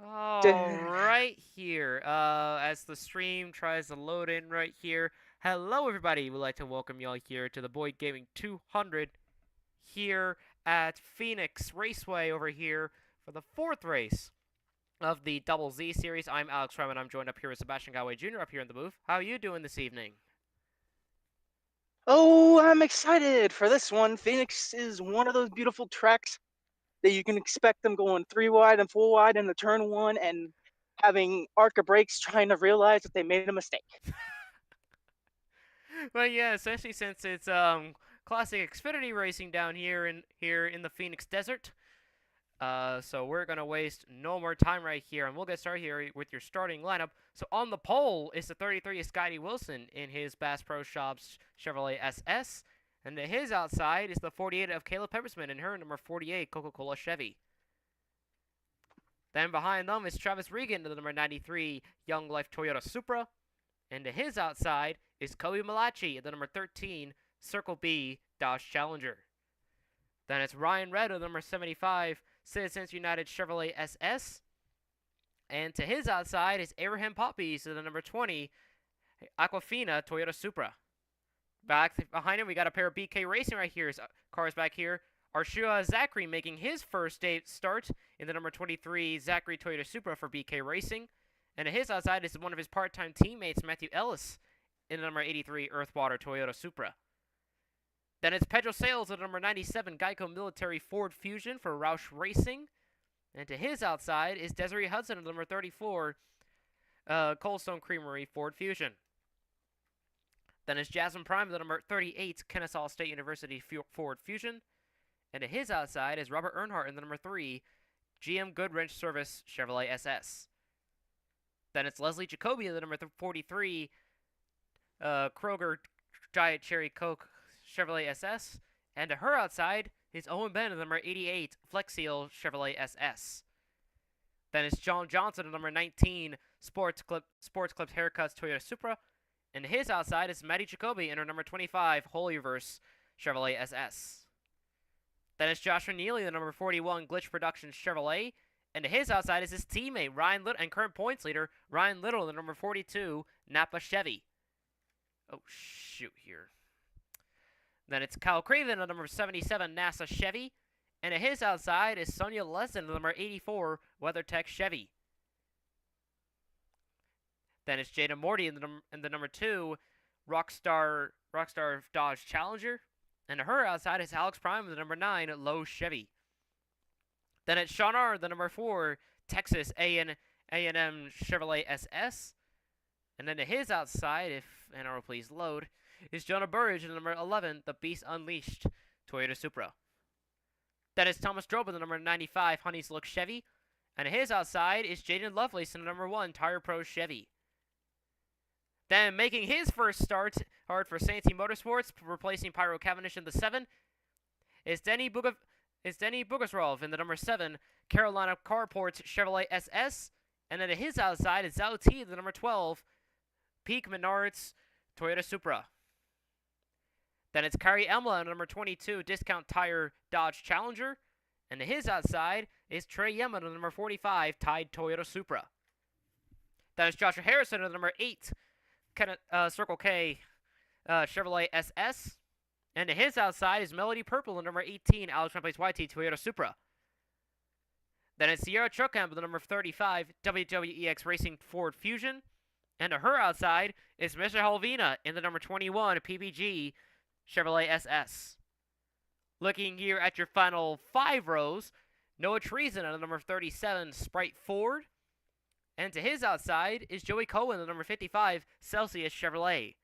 All right here. As the stream tries to load in right here. Hello, everybody. We'd like to welcome y'all here to the Boyd Gaming 200 here at Phoenix Raceway over here for the fourth race of the Double Z series. I'm Alex Ryman. I'm joined up here with Sebastian Galway Jr. up here in the booth. How are you doing this evening? Oh, I'm excited for this one. Phoenix is one of those beautiful tracks that you can expect them going 3 wide and 4 wide in the turn one and having ARCA brakes trying to realize that they made a mistake. Well, yeah, especially since it's classic Xfinity racing down here in the Phoenix Desert. So we're gonna waste no more time right here, and we'll get started here with your starting lineup. So on the pole is the 33 Scotty Wilson in his Bass Pro Shops Chevrolet SS, and to his outside is the 48 of Caleb Peppersmith in her number 48 Coca-Cola Chevy. Then behind them is Travis Regan in the number 93 Young Life Toyota Supra, and to his outside is Kobe Malachi in the number 13 Circle B Dodge Challenger. Then it's Ryan Red of number 75 Citizens United Chevrolet SS. And to his outside is Abraham Poppies of the number 20 Aquafina Toyota Supra. Back behind him, we got a pair of BK Racing right here. Cars back here. Arshua Zachary making his first day start in the number 23 Zachary Toyota Supra for BK Racing. And to his outside is one of his part-time teammates, Matthew Ellis, in the number 83 Earthwater Toyota Supra. Then it's Pedro Sales at number 97 Geico Military Ford Fusion for Roush Racing. And to his outside is Desiree Hudson at number 34 Coldstone Creamery Ford Fusion. Then it's Jasmine Prime at the number 38 Kennesaw State University Ford Fusion. And to his outside is Robert Earnhardt in the number 3 GM Goodwrench Service Chevrolet SS. Then it's Leslie Jacoby at the number 43 Kroger Diet Cherry Coke Chevrolet SS, and to her outside is Owen Benn, the number 88 Flex Seal Chevrolet SS. Then it's John Johnson, the number 19 Sports Clips Haircuts Toyota Supra, and to his outside is Maddie Jacoby in her number 25 Holyverse Chevrolet SS. Then it's Joshua Neely, the number 41 Glitch Productions Chevrolet, and to his outside is his teammate Ryan Little and current points leader Ryan Little, the number 42 Napa Chevy. Oh shoot here. Then it's Kyle Craven, the number 77 NASA Chevy. And at his outside is Sonia Lesson, the number 84 WeatherTech Chevy. Then it's Jada Morty in the number 2 Rockstar Dodge Challenger. And to her outside is Alex Prime, the number 9 Lowe's Chevy. Then it's Sean R, the number 4 Texas A&M Chevrolet SS. And then to his outside, if NR will please load, is Jonah Burridge in the number 11, the Beast Unleashed Toyota Supra. That is Thomas Drobe in the number 95 Honey's Look Chevy. And his outside is Jaden Lovelace in the number 1 Tire Pro Chevy. Then making his first start hard for Santee Motorsports, replacing Pyro Cavendish in the 7, is Denny Bugasrov in the number 7 Carolina Carports Chevrolet SS. And then to his outside is Zhao T, the number 12 Peak Menards Toyota Supra. Then it's Kyrie Emla, number 22, Discount Tire Dodge Challenger. And to his outside is Trey Yemen, number 45, Tide Toyota Supra. Then it's Joshua Harrison, number 8, Circle K Chevrolet SS. And to his outside is Melody Purple, number 18, Alex Ramplace YT Toyota Supra. Then it's Sierra Truckham, the number 35, WWEX Racing Ford Fusion. And to her outside is Mr. Halvina in the number 21 PBG Chevrolet SS. Looking here at your final 5 rows, Noah Treason on the number 37 Sprite Ford. And to his outside is Joey Cohen, the number 55 Celsius Chevrolet.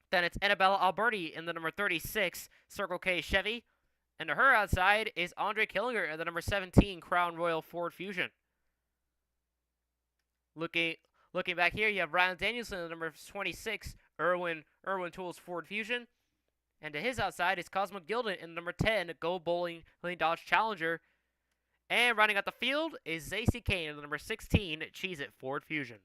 Then it's Annabella Alberti in the number 36 Circle K Chevy. And to her outside is Andre Killinger in the number 17 Crown Royal Ford Fusion. Looking back here, you have Ryan Danielson in the number 26 Irwin Tools Ford Fusion. And to his outside is Cosmo Gilden in the number 10 Go Bowling Dodge Challenger. And running out the field is Zacey Kane in the number 16 Cheez-It Ford Fusion.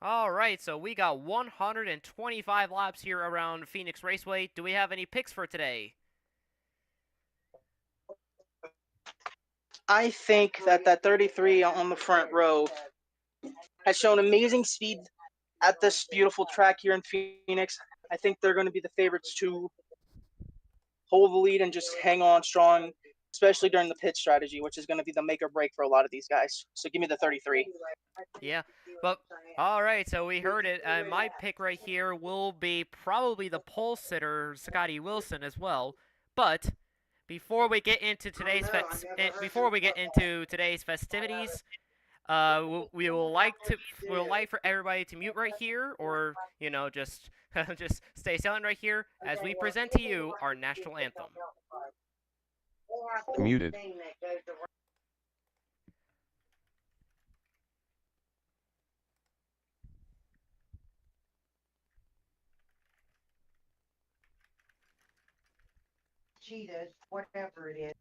Alright, so we got 125 laps here around Phoenix Raceway. Do we have any picks for today? I think that 33 on the front row has shown amazing speed at this beautiful track here in Phoenix. I think they're going to be the favorites to hold the lead and just hang on strong, especially during the pit strategy, which is going to be the make or break for a lot of these guys. So give me the 33. Yeah, but all right. So we heard it. My pick right here will be probably the pole sitter, Scotty Wilson, as well. But before we get into today's festivities, we'll like for everybody to mute right here, or just just stay silent right here as we present to you our national anthem. Muted. Cheetahs, whatever it is.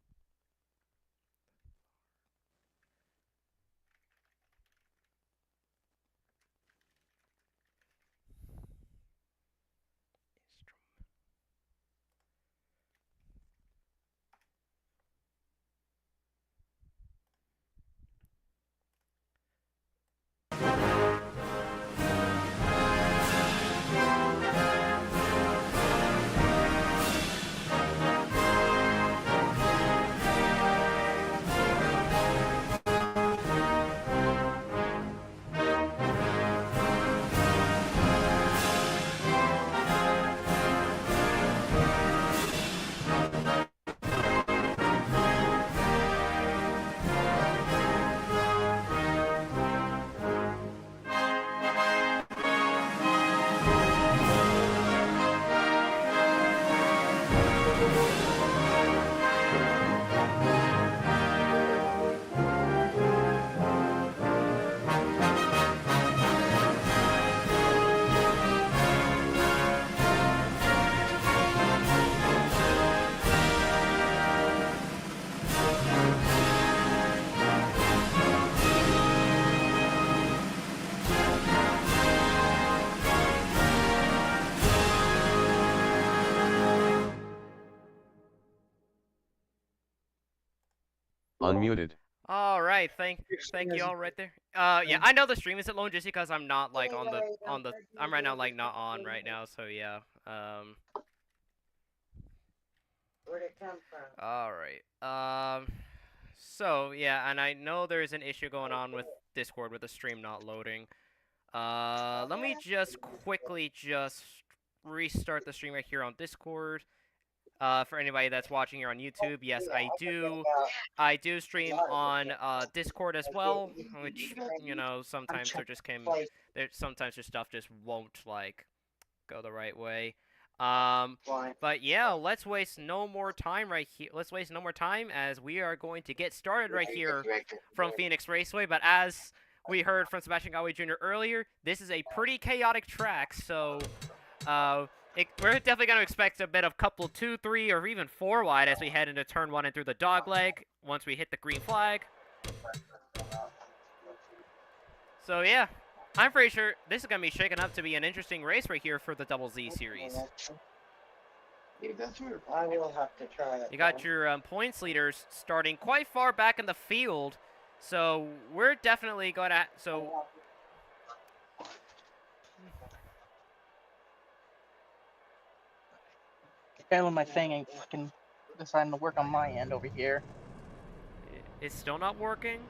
Unmuted. All right, thank you all right there. Yeah, I know the stream isn't low just because I'm not like I'm right now like not on right now, so yeah. Where'd it come from? All right. So yeah, and I know there's an issue going on with Discord with the stream not loading. Let me just quickly restart the stream right here on Discord. For anybody that's watching here on YouTube, yes, I do stream on Discord as well, which sometimes sometimes your stuff just won't like go the right way. But yeah, let's waste no more time right here. Let's waste no more time as we are going to get started right here from Phoenix Raceway. But as we heard from Sebastian Galway Jr. earlier, this is a pretty chaotic track, so we're definitely going to expect a bit of couple 2, 3, or even 4 wide as we head into turn 1 and through the dog leg once we hit the green flag. So yeah, I'm pretty sure this is going to be shaking up to be an interesting race right here for the Double Z series. I will have to try it. You got your points leaders starting quite far back in the field, so we're definitely going to... Apparently my thing ain't fucking deciding to work on my end over here. It's still not working?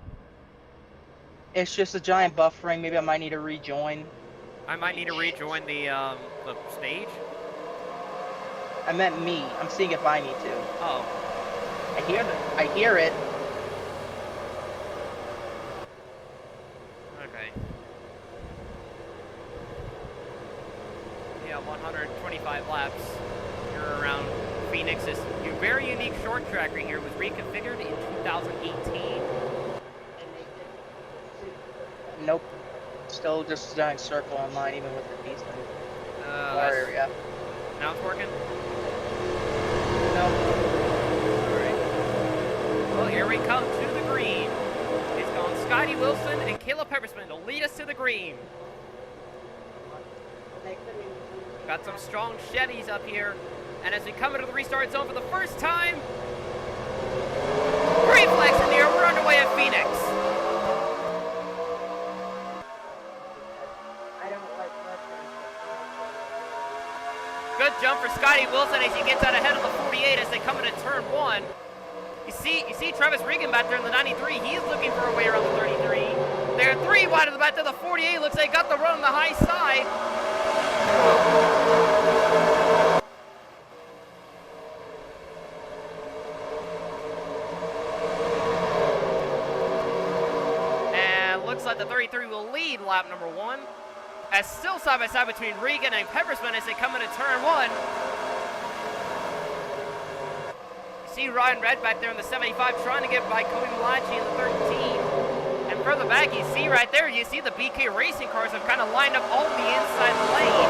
It's just a giant buffering. Maybe I might need to rejoin. I might need to rejoin the stage? I meant me. I'm seeing if I need to. Oh. I hear it. Okay. Yeah, 125 laps. You're around Phoenix's very unique short track right here was reconfigured in 2018. Nope. Still just a giant circle on mine, even with the beast area. Now it's working? Nope. Alright. Well, here we come to the green. It's gone Scotty Wilson and Caleb Peppersman to lead us to the green. Got some strong Chevys up here. And as we come into the restart zone for the first time, green flags in the air. We're on away at Phoenix. I don't like mushrooms. Good jump for Scotty Wilson as he gets out ahead of the 48 as they come into turn 1. You see Travis Regan back there in the 93. He's looking for a way around the 33. They're 3 wide of the back to the 48. Looks like they got the run on the high side. And looks like the 33 will lead lap number 1. As still side by side between Regan and Peppersman as they come into turn 1. See Ryan Red back there in the 75 trying to get by Cody Malachi in the 13. And further back, you see right there, you see the BK Racing cars have kind of lined up all the inside lane.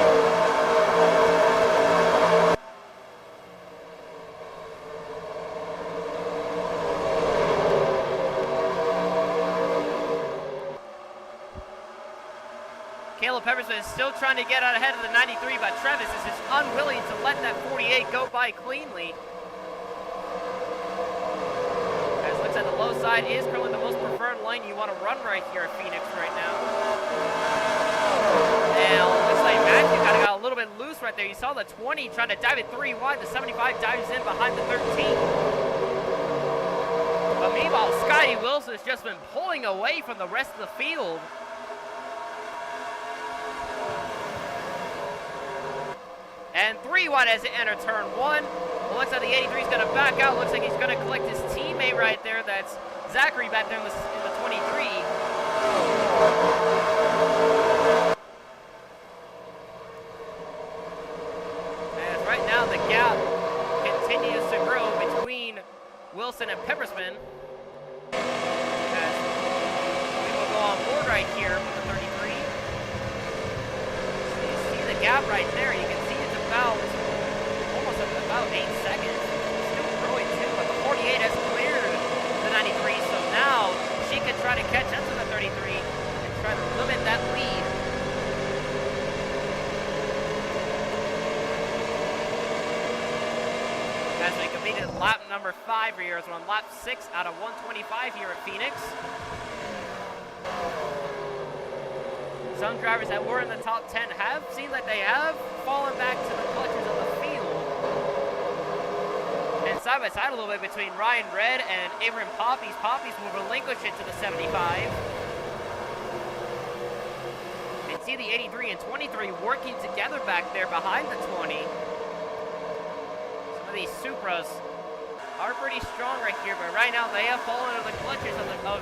Caleb Peppersman is still trying to get out ahead of the 93, but Travis is just unwilling to let that 48 go by cleanly. At the low side is currently the most preferred lane you want to run right here at Phoenix right now. And looks like Matthew kind of got a little bit loose right there. You saw the 20 trying to dive it 3 wide. The 75 dives in behind the 13. But meanwhile, Scotty Wilson has just been pulling away from the rest of the field. And 3 wide as they enter turn 1. Well, looks like the 83 is going to back out. Looks like he's going to collect his teammate right there. That's Zachary back there in the 23. And right now the gap continues to grow between Wilson and Peppersman. As we will go on board right here with the 33. So you see the gap right there. You can see it's about 8 seconds. Still growing too, but the 48 has cleared the 93, so now she can try to catch up to the 33 and try to limit that lead. As we completed lap number 5 here, as we're on lap 6 out of 125 here at Phoenix. Some drivers that were in the top 10 have seen that they have fallen back to the clutches of the field. And side by side a little bit between Ryan Red and Abraham Poppies. Poppies will relinquish it to the 75. And see the 83 and 23 working together back there behind the 20. Some of these Supras are pretty strong right here, but right now they have fallen into the clutches of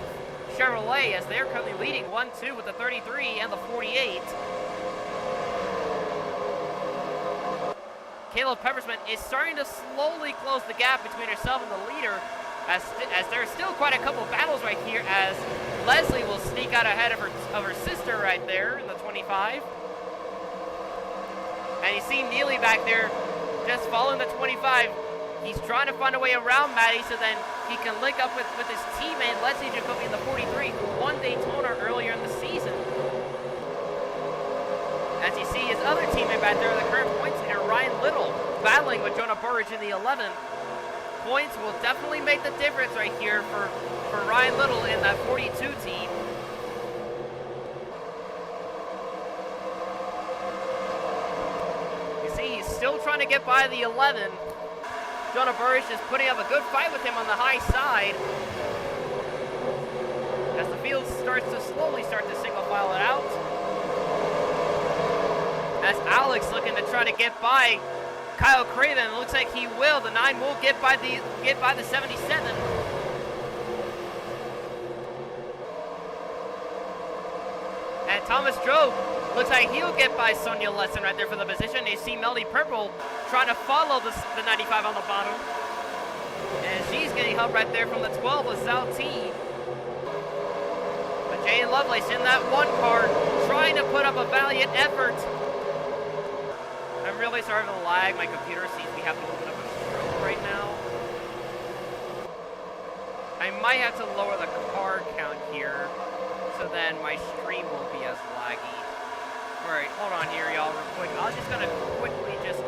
Chevrolet as they're currently leading 1-2 with the 33 and the 48. Caleb Peppersman is starting to slowly close the gap between herself and the leader as there's still quite a couple battles right here as Leslie will sneak out ahead of her sister right there in the 25. And you see Neely back there just following the 25. He's trying to find a way around Maddie so then he can link up with his teammate Leslie Jacoby in the 43 who won Daytona earlier in the season. As you see his other teammate back there, the current points leader, Ryan Little, battling with Jonah Burridge in the 11. Points will definitely make the difference right here for Ryan Little in that 42 team. You see he's still trying to get by the 11. Jonah Burridge is putting up a good fight with him on the high side. As the field starts to slowly single file it out. As Alex looking to try to get by Kyle Craven. It looks like he will. The 9 will get by the 77. And Thomas Drobe looks like he'll get by Sonia Lesson right there for the position. You see Melody Purple trying to follow the 95 on the bottom. And she's getting help right there from the 12 of Saltine. But Jane Lovelace in that 1 car trying to put up a valiant effort. I'm really sorry for the lag. My computer seems to be having a little bit of a stroke right now. I might have to lower the car count here, so then my stream won't be as laggy. Alright, hold on here, y'all, real quick. I'm just gonna quickly just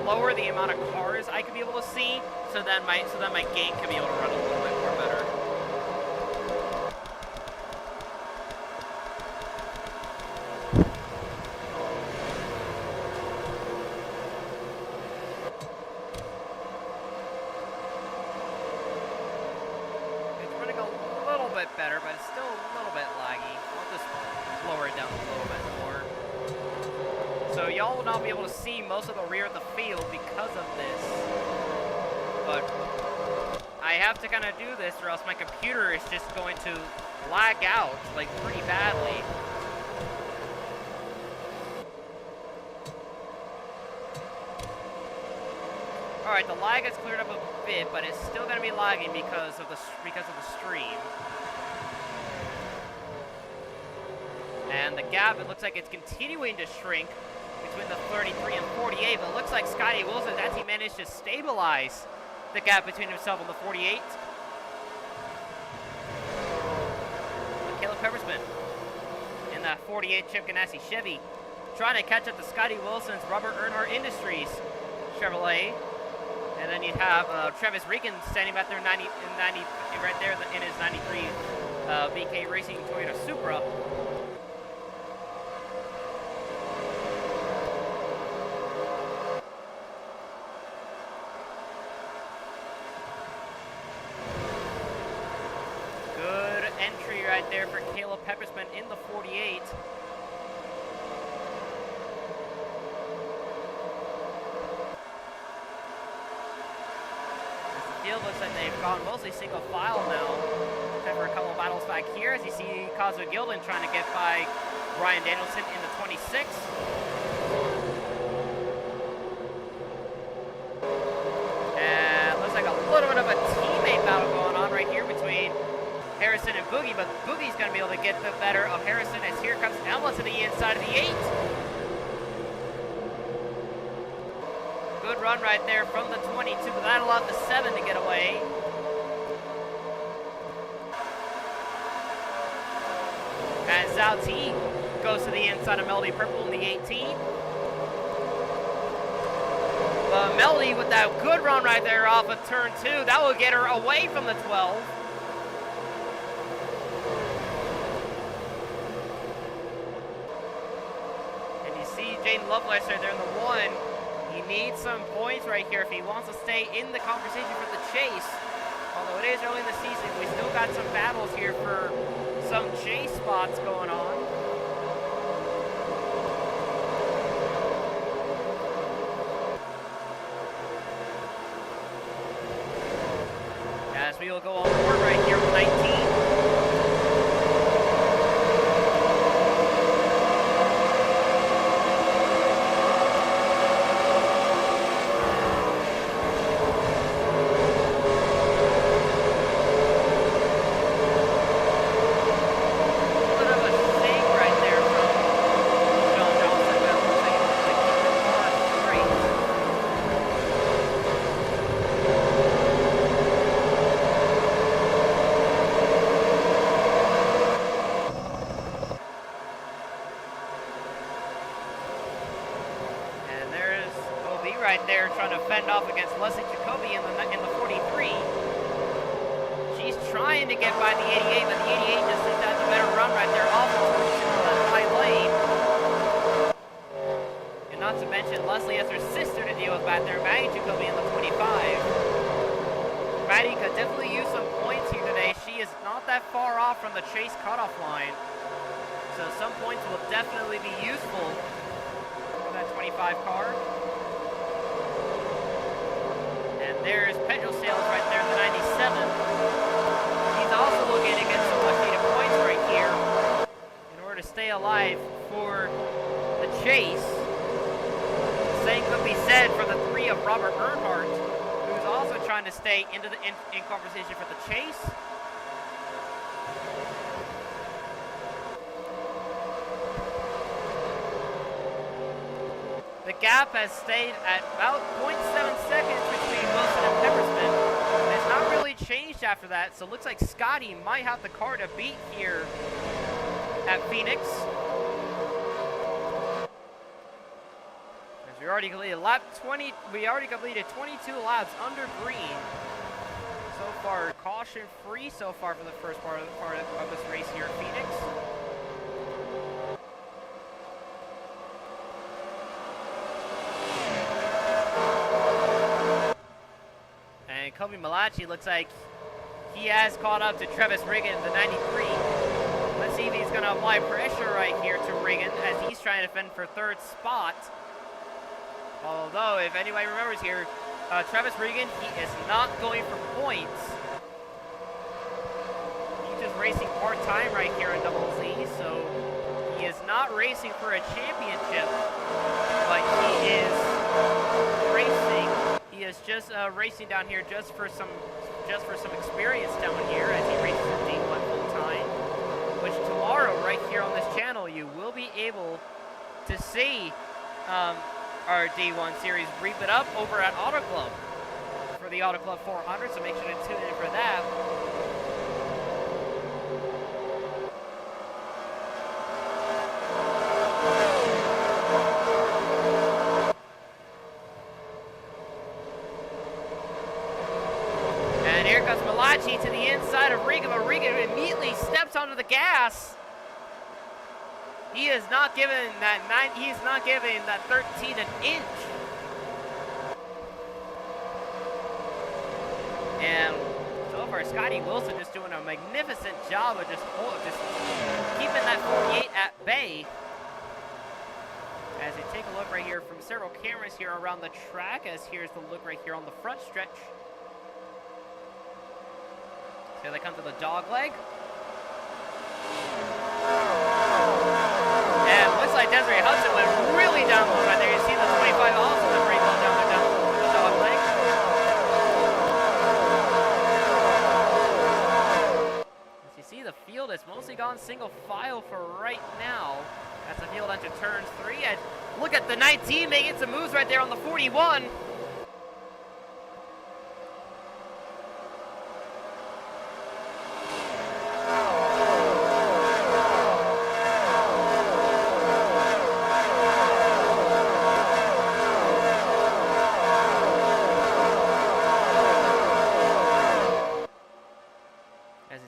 lower the amount of cars I can be able to see, so then my game can be able to run a little bit more better. y'all will not be able to see most of the rear of the field because of this. But I have to kind of do this or else my computer is just going to lag out, like, pretty badly. Alright, the lag has cleared up a bit, but it's still going to be lagging because of the stream. And the gap, it looks like it's continuing to shrink between the 33 and 48, but it looks like Scotty Wilson has actually managed to stabilize the gap between himself and the 48. But Caleb Peppersman in the 48 Chip Ganassi Chevy trying to catch up to Scotty Wilson's Robert Earnhardt Industries Chevrolet. And then you have Travis Regan standing back there right there in his 93 BK Racing Toyota Supra. Good entry right there for Caleb Peppersman in the 48. Field looks like they've gone mostly single file now. Except for a couple of battles back here as you see Cosmo Gilden trying to get by Ryan Danielson in the 26. And looks like a little bit of a teammate battle going on right here between Harrison and Boogie, but Boogie's going to be able to get the better of Harrison as here comes Emma to the inside of the 8. Good run right there from the 22, but that allowed the 7 to get away. As Zhao T goes to the inside of Melody Purple in the 18. Melody with that good run right there off of turn 2. That will get her away from the 12. And you see Jaden Lovelace right there in the 1. He needs some points right here if he wants to stay in the conversation for the chase. Although it is early in the season, we still got some battles here for some chase spots going on. As we will go on board right here with 19. There trying to fend off against Leslie Jacoby in the 43. She's trying to get by the 88, but the 88 just thinks that's a better run right there off of that high lane. And not to mention, Leslie has her sister to deal with back there, Maddie Jacoby in the 25. Maddie could definitely use some points here today. She is not that far off from the chase cutoff line. So some points will definitely be useful for that 25 car. There's Pedro Sales right there in the 97. He's also looking to get some much needed points right here in order to stay alive for the chase. The same could be said for the 3 of Robert Earnhardt, who's also trying to stay in conversation for the chase. The gap has stayed at about 0.7 seconds between Wilson and Peppersman. It's not really changed after that, so it looks like Scotty might have the car to beat here at Phoenix. As we already completed lap 20, we already completed 22 laps under green. So far, caution free so far for the first part of this race here at Phoenix. And Kobe Malachi looks like he has caught up to Travis Riggin, the 93. Let's see if he's going to apply pressure right here to Riggin as he's trying to defend for 3rd spot. Although, if anybody remembers here, Travis Regan, he is not going for points. He's just racing part-time right here in Double Z, so he is not racing for a championship, but he is racing. He is just racing down here just for some experience down here as he races in D1 full-time. Which tomorrow, right here on this channel, you will be able to see our D1 series reap it up over at Auto Club for the Auto Club 400, so make sure to tune in for that. And here comes Malachi to the inside of Regan, but Regan immediately steps onto the gas. He is not giving that 13 an inch. And so far, Scotty Wilson just doing a magnificent job of just keeping that 48 at bay. As we take a look right here from several cameras here around the track, as here's the look right here on the front stretch. So they come to the dog leg. And looks like Desiree Hudson went really down low right there. You see the 25 also went pretty low down the dog leg. As you see, the field has mostly gone single file for right now. As the field enters turns 3. And look at the 19 making some moves right there on the 41.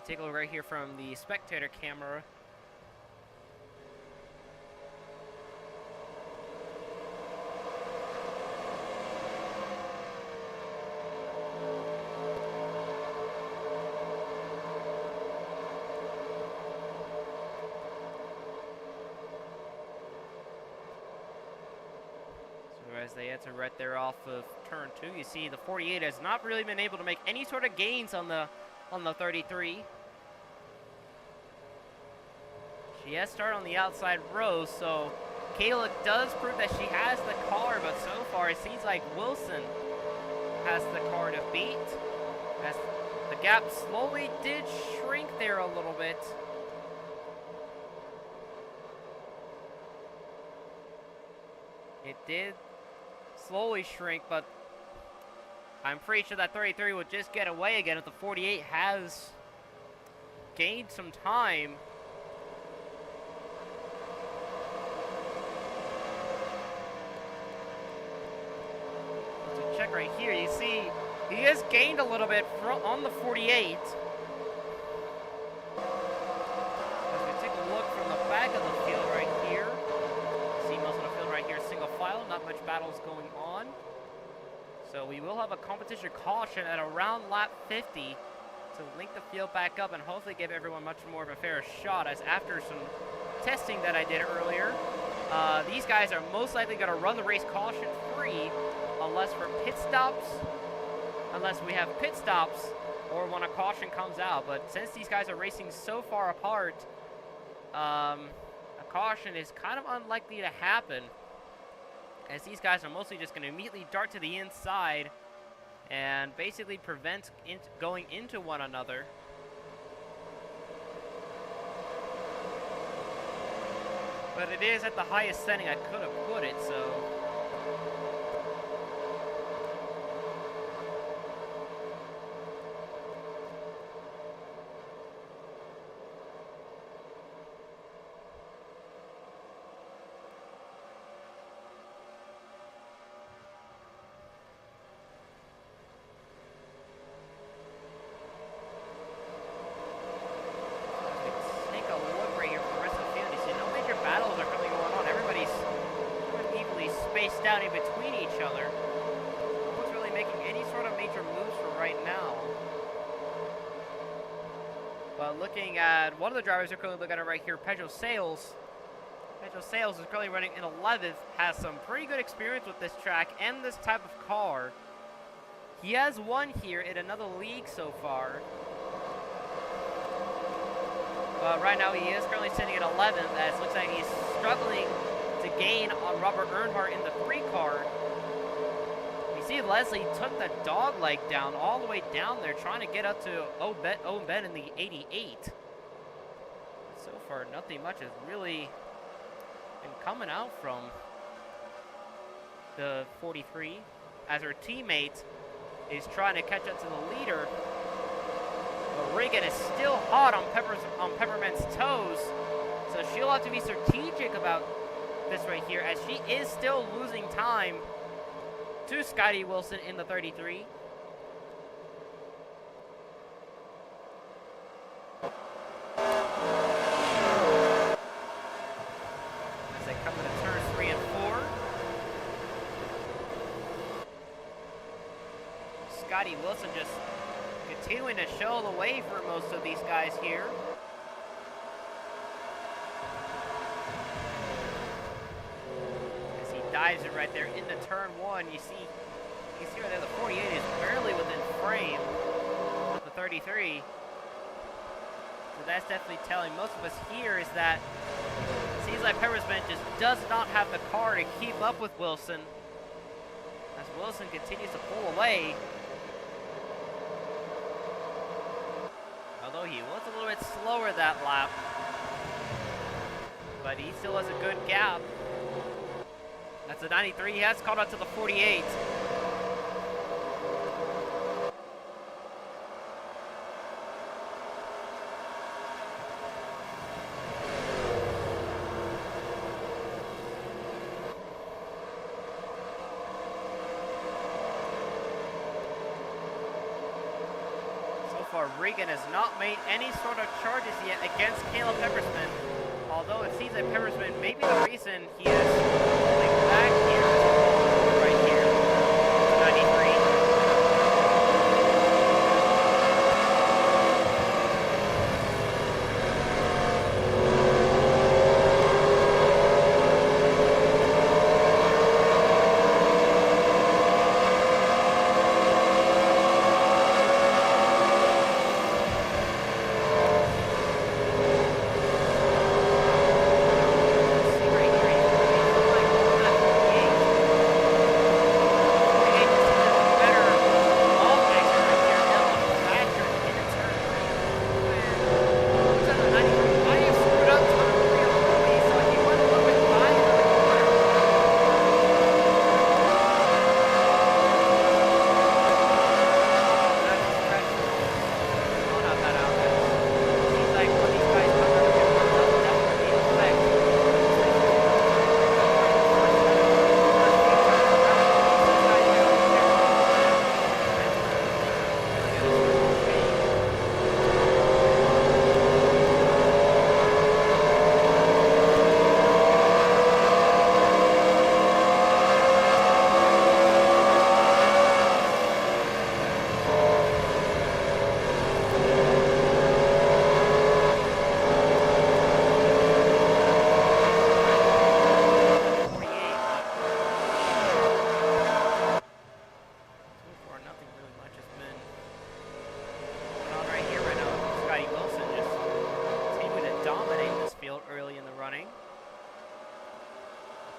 Take a look right here from the spectator camera. So as they enter right there off of turn 2, you see the 48 has not really been able to make any sort of gains on the 33. She has started on the outside row, so Kayla does prove that she has the car, but so far it seems like Wilson has the car to beat. As the gap slowly did shrink there a little bit. It did slowly shrink, but I'm pretty sure that 33 will just get away again if the 48 has gained some time. So check right here. You see, he has gained a little bit on the 48. As we take a look from the back of the field right here, you see most of the field right here single file, not much battles going on. So we will have a competition caution at around lap 50 to link the field back up and hopefully give everyone much more of a fair shot, as after some testing that I did earlier, these guys are most likely going to run the race caution free unless we have pit stops or when a caution comes out. But since these guys are racing so far apart, a caution is kind of unlikely to happen, as these guys are mostly just going to immediately dart to the inside and basically prevent going into one another. But it is at the highest setting I could have put it, so... out in between each other. No one's really making any sort of major moves for right now. But looking at one of the drivers we're currently looking at right here, Pedro Sales. Nigel Sales is currently running in 11th, has some pretty good experience with this track and this type of car. He has won here in another league so far. But right now he is currently sitting at 11th, as it looks like he's struggling to gain on Robert Earnhardt in the 3 car. You see Leslie took the dog leg down all the way down there, trying to get up to Owen Ben in the 88. So far, nothing much has really been coming out from the 43, as her teammate is trying to catch up to the leader. But Regan is still hot on Peppermint's toes, so she'll have to be strategic about this right here, as she is still losing time to Scotty Wilson in the 33. As they come into turns 3 and 4. Scotty Wilson just continuing to show the way for most of these guys here. As he dives it right there into turn 1, you see right there the 48 is barely within frame of the 33. So that's definitely telling most of us here is that it seems like Peppermint just does not have the car to keep up with Wilson, as Wilson continues to pull away. Although he was a little bit slower that lap, but he still has a good gap. That's a 93. He has caught up to the 48. Regan has not made any sort of charges yet against Caleb Peppersmith, although it seems that Peppersmith may be the reason he is pulling back here, right here, to 93.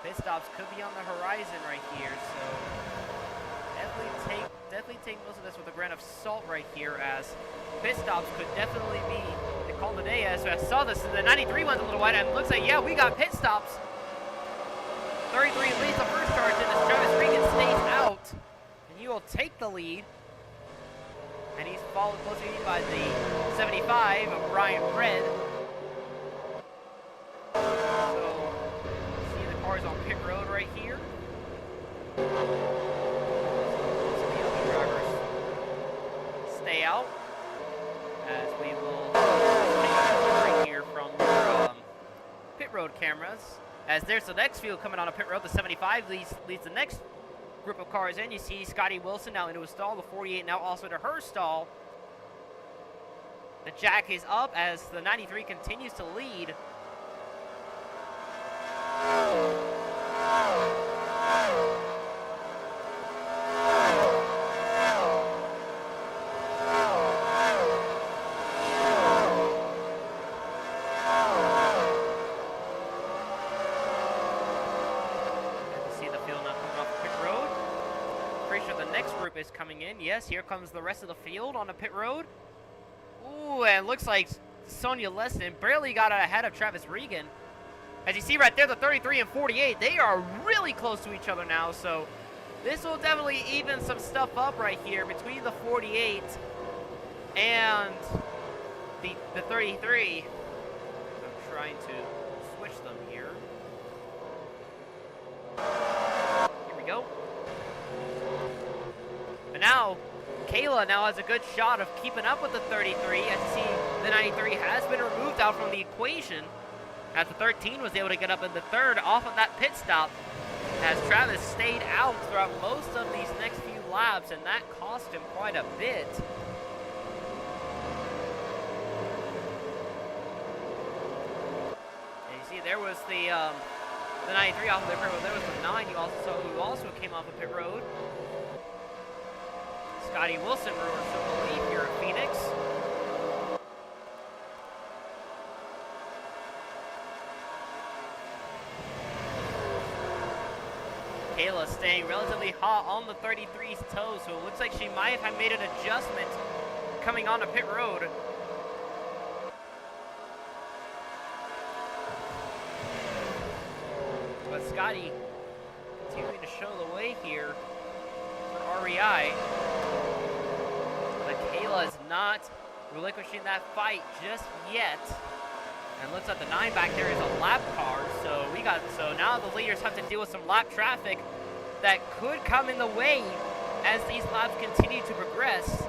Pit stops could be on the horizon right here, so definitely take most of this with a grain of salt right here, as pit stops could definitely be the call today. As I saw this, the 93 one's a little wide, and it looks like, yeah, we got pit stops. 33 leads the first charge, and as Travis Regan stays out, and he will take the lead. And he's followed closely by the 75 of Brian Fred. So, see the cars on pit road right here. So the other drivers stay out, as we will take a look right here from your pit road cameras. As there's the next field coming on a pit road, the 75 leads the next group of cars in. You see Scotty Wilson now into a stall, the 48 now also to her stall. The jack is up as the 93 continues to lead. Travis coming in. Yes, here comes the rest of the field on the pit road. Ooh, and it looks like Sonia Leston barely got ahead of Travis Regan. As you see right there, the 33 and 48, they are really close to each other now, so this will definitely even some stuff up right here between the 48 and the 33. I'm trying to switch them here. Here we go. But now, Kayla now has a good shot of keeping up with the 33. As you see, the 93 has been removed out from the equation. As the 13 was able to get up in the third off of that pit stop. As Travis stayed out throughout most of these next few laps, and that cost him quite a bit. And you see, there was the 93 off of the pit road. There was the 9 you also saw, who also came off of pit road. Scotty Wilson ruins the lead here at Phoenix. Kayla staying relatively hot on the 33's toes, so it looks like she might have made an adjustment coming onto pit road. But Scotty continuing to show the way here for REI. But Kayla is not relinquishing that fight just yet. And looks like the 9 back there is a lap car, so now the leaders have to deal with some lap traffic that could come in the way as these laps continue to progress.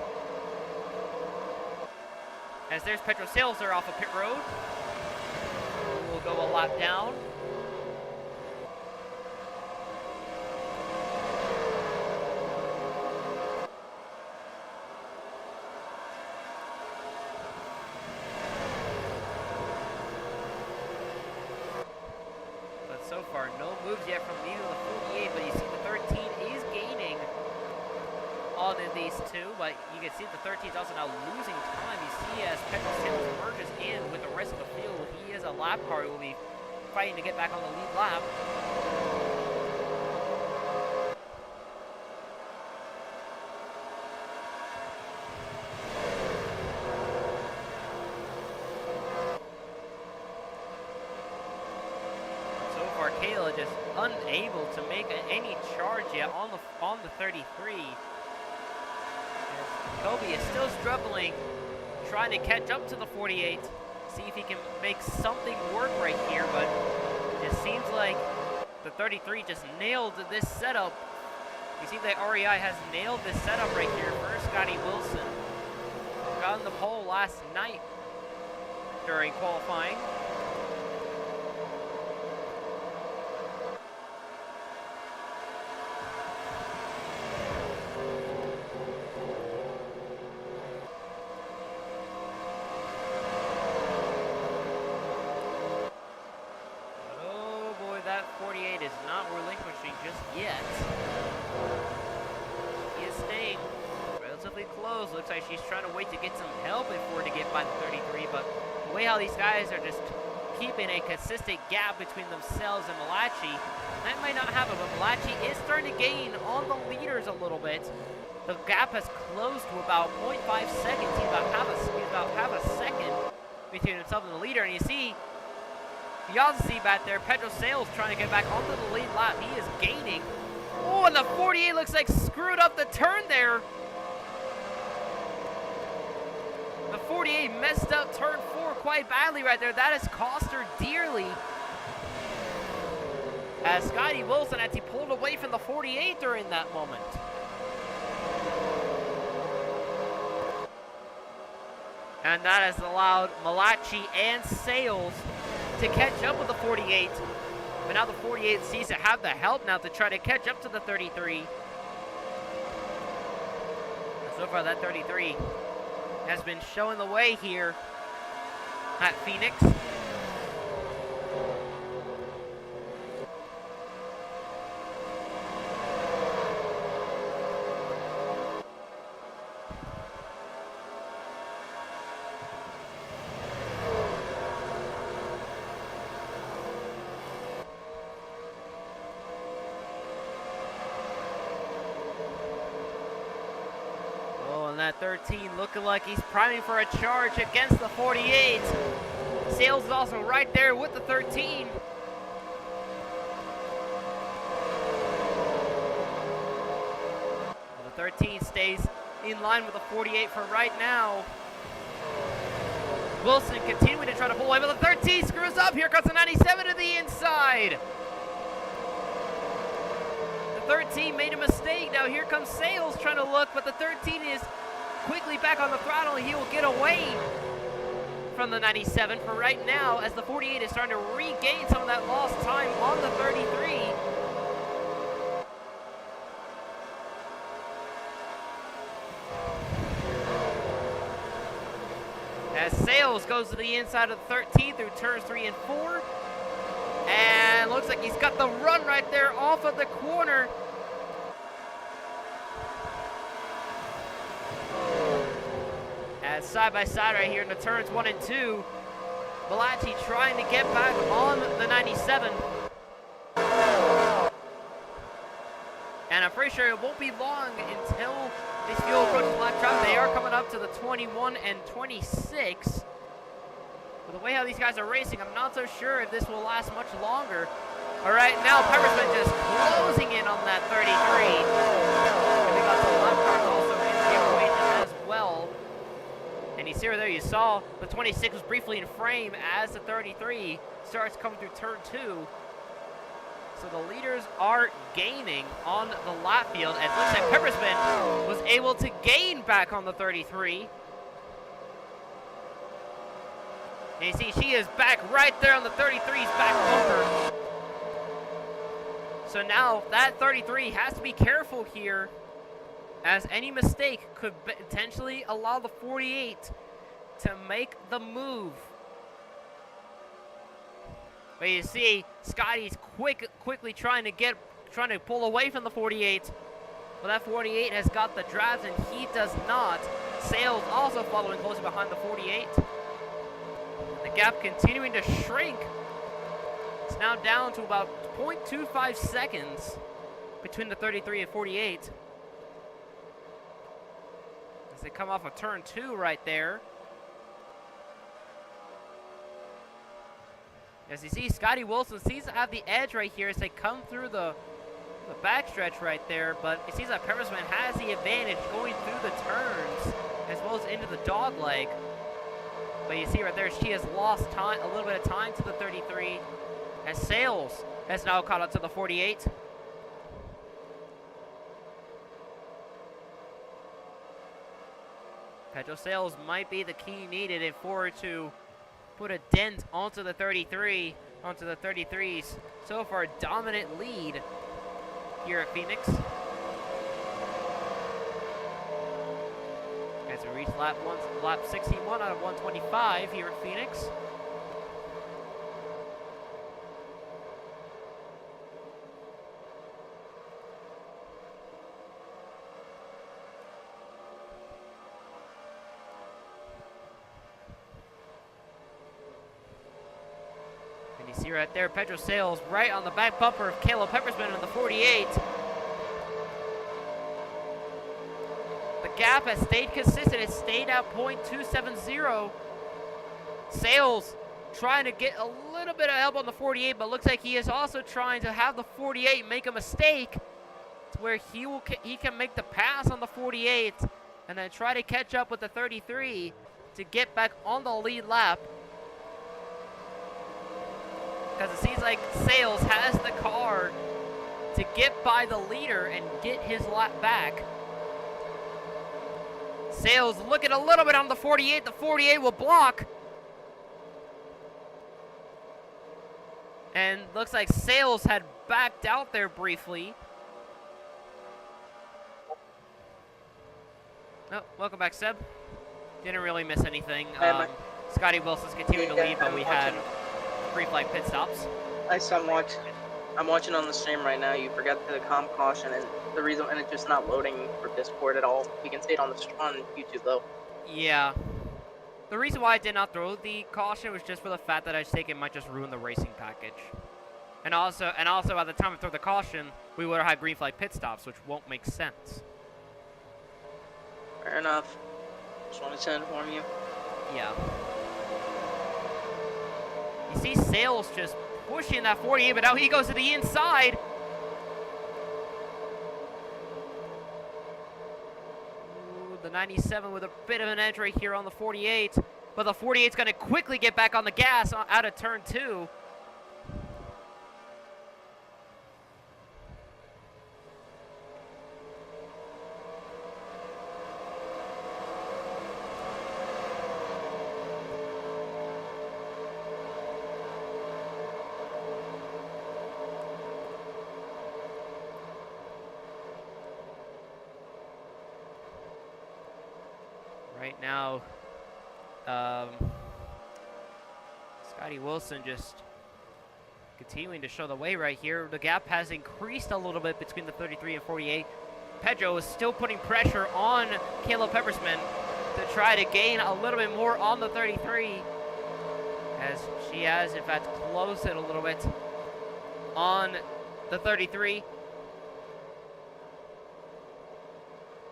As there's Petro Sales there off of pit road. We'll go a lap down. So far, no moves yet from either the 48, but you see the 13 is gaining on these two, but you can see the 13 is also now losing time. You see as Petro Sales merges in with the rest of the field, he is a lap car who will be fighting to get back on the lead lap. Kayla just unable to make any charge yet on the 33. And Kobe is still struggling, trying to catch up to the 48. See if he can make something work right here, but it seems like the 33 just nailed this setup. You see that REI has nailed this setup right here for Scotty Wilson. Got on the pole last night during qualifying. That 48 is not relinquishing just yet. He is staying relatively close. Looks like she's trying to wait to get some help before to get by the 33, but the way how these guys are just keeping a consistent gap between themselves and Malachi, that might not happen, but Malachi is starting to gain on the leaders a little bit. The gap has closed to about 0.5 seconds. He's about half a second between himself and the leader, and you see you also see back there, Petro Sales trying to get back onto the lead lap. He is gaining. Oh, and the 48 looks like screwed up the turn there. The 48 messed up turn 4 quite badly right there. That has cost her dearly. As Scotty Wilson, as he pulled away from the 48 during that moment. And that has allowed Malachi and Sales to catch up with the 48, but now the 48 sees to have the help now to try to catch up to the 33. So far, that 33 has been showing the way here at Phoenix. that 13, looking like he's priming for a charge against the 48. Sales is also right there with the 13. Well, the 13 stays in line with the 48 for right now. Wilson continuing to try to pull away, but the 13 screws up. Here comes the 97 to the inside. The 13 made a mistake. Now here comes Sales trying to look, but the 13 is quickly back on the throttle. He will get away from the 97 for right now, as the 48 is starting to regain some of that lost time on the 33. As Sales goes to the inside of the 13 through turns 3 and 4. And looks like he's got the run right there off of the corner. As side by side right here in the turns 1 and 2. Malachi trying to get back on the 97. And I'm pretty sure it won't be long until this fuel approaches black trap. They are coming up to the 21 and 26. But the way how these guys are racing, I'm not so sure if this will last much longer. All right, now Peppersmith just closing in on that 33. And we got some lap cars also in the equation as well. And you see right there, you saw the 26 was briefly in frame as the 33 starts coming through turn 2. So the leaders are gaining on the lap field, as it looks like Peppersmith was able to gain back on the 33. And you see she is back right there on the 33's back bumper. So now that 33 has to be careful here, as any mistake could potentially allow the 48 to make the move. But you see, Scotty's quickly trying to pull away from the 48. Well, that 48 has got the drives, and he does not. Sales also following closely behind the 48. The gap continuing to shrink. It's now down to about 0.25 seconds between the 33 and 48. As they come off of turn 2 right there. As you see, Scotty Wilson seems to have the edge right here as they come through the backstretch right there, but it seems like Peppersmith has the advantage going through the turns as well as into the dog leg. But you see right there, she has lost time, a little bit of time to the 33, as Sales has now caught up to the 48. Pedro Sales might be the key needed in order to put a dent onto the 33, onto the 33's so far dominant lead here at Phoenix. As we reach lap 61 out of 125 here at Phoenix. You see right there, Pedro Sales right on the back bumper of Caleb Peppersmith in the 48. The gap has stayed consistent. It stayed at .270. Sales trying to get a little bit of help on the 48, but looks like he is also trying to have the 48 make a mistake to where he can make the pass on the 48 and then try to catch up with the 33 to get back on the lead lap. Because it seems like Sales has the car to get by the leader and get his lap back. Sales looking a little bit on the 48. The 48 will block. And looks like Sales had backed out there briefly. Oh, welcome back, Seb. Didn't really miss anything. Scotty Wilson's continuing to lead, but we had brief like pit stops. I'm watching on the stream right now. You forgot the comp caution, and the reason, and it's just not loading for Discord at all. You can see it on YouTube though. Yeah. The reason why I did not throw the caution was just for the fact that I just think it might just ruin the racing package. And also by the time I throw the caution, we would have had green flag pit stops, which won't make sense. All enough. Just wanted to inform you. Yeah. You see Sales just pushing that 48, but now he goes to the inside. Ooh, the 97 with a bit of an edge right here on the 48. But the 48's going to quickly get back on the gas out of turn 2. Right now, Scotty Wilson just continuing to show the way right here. The gap has increased a little bit between the 33 and 48. Pedro is still putting pressure on Caleb Peppersman to try to gain a little bit more on the 33, as she has, in fact, closed it a little bit on the 33.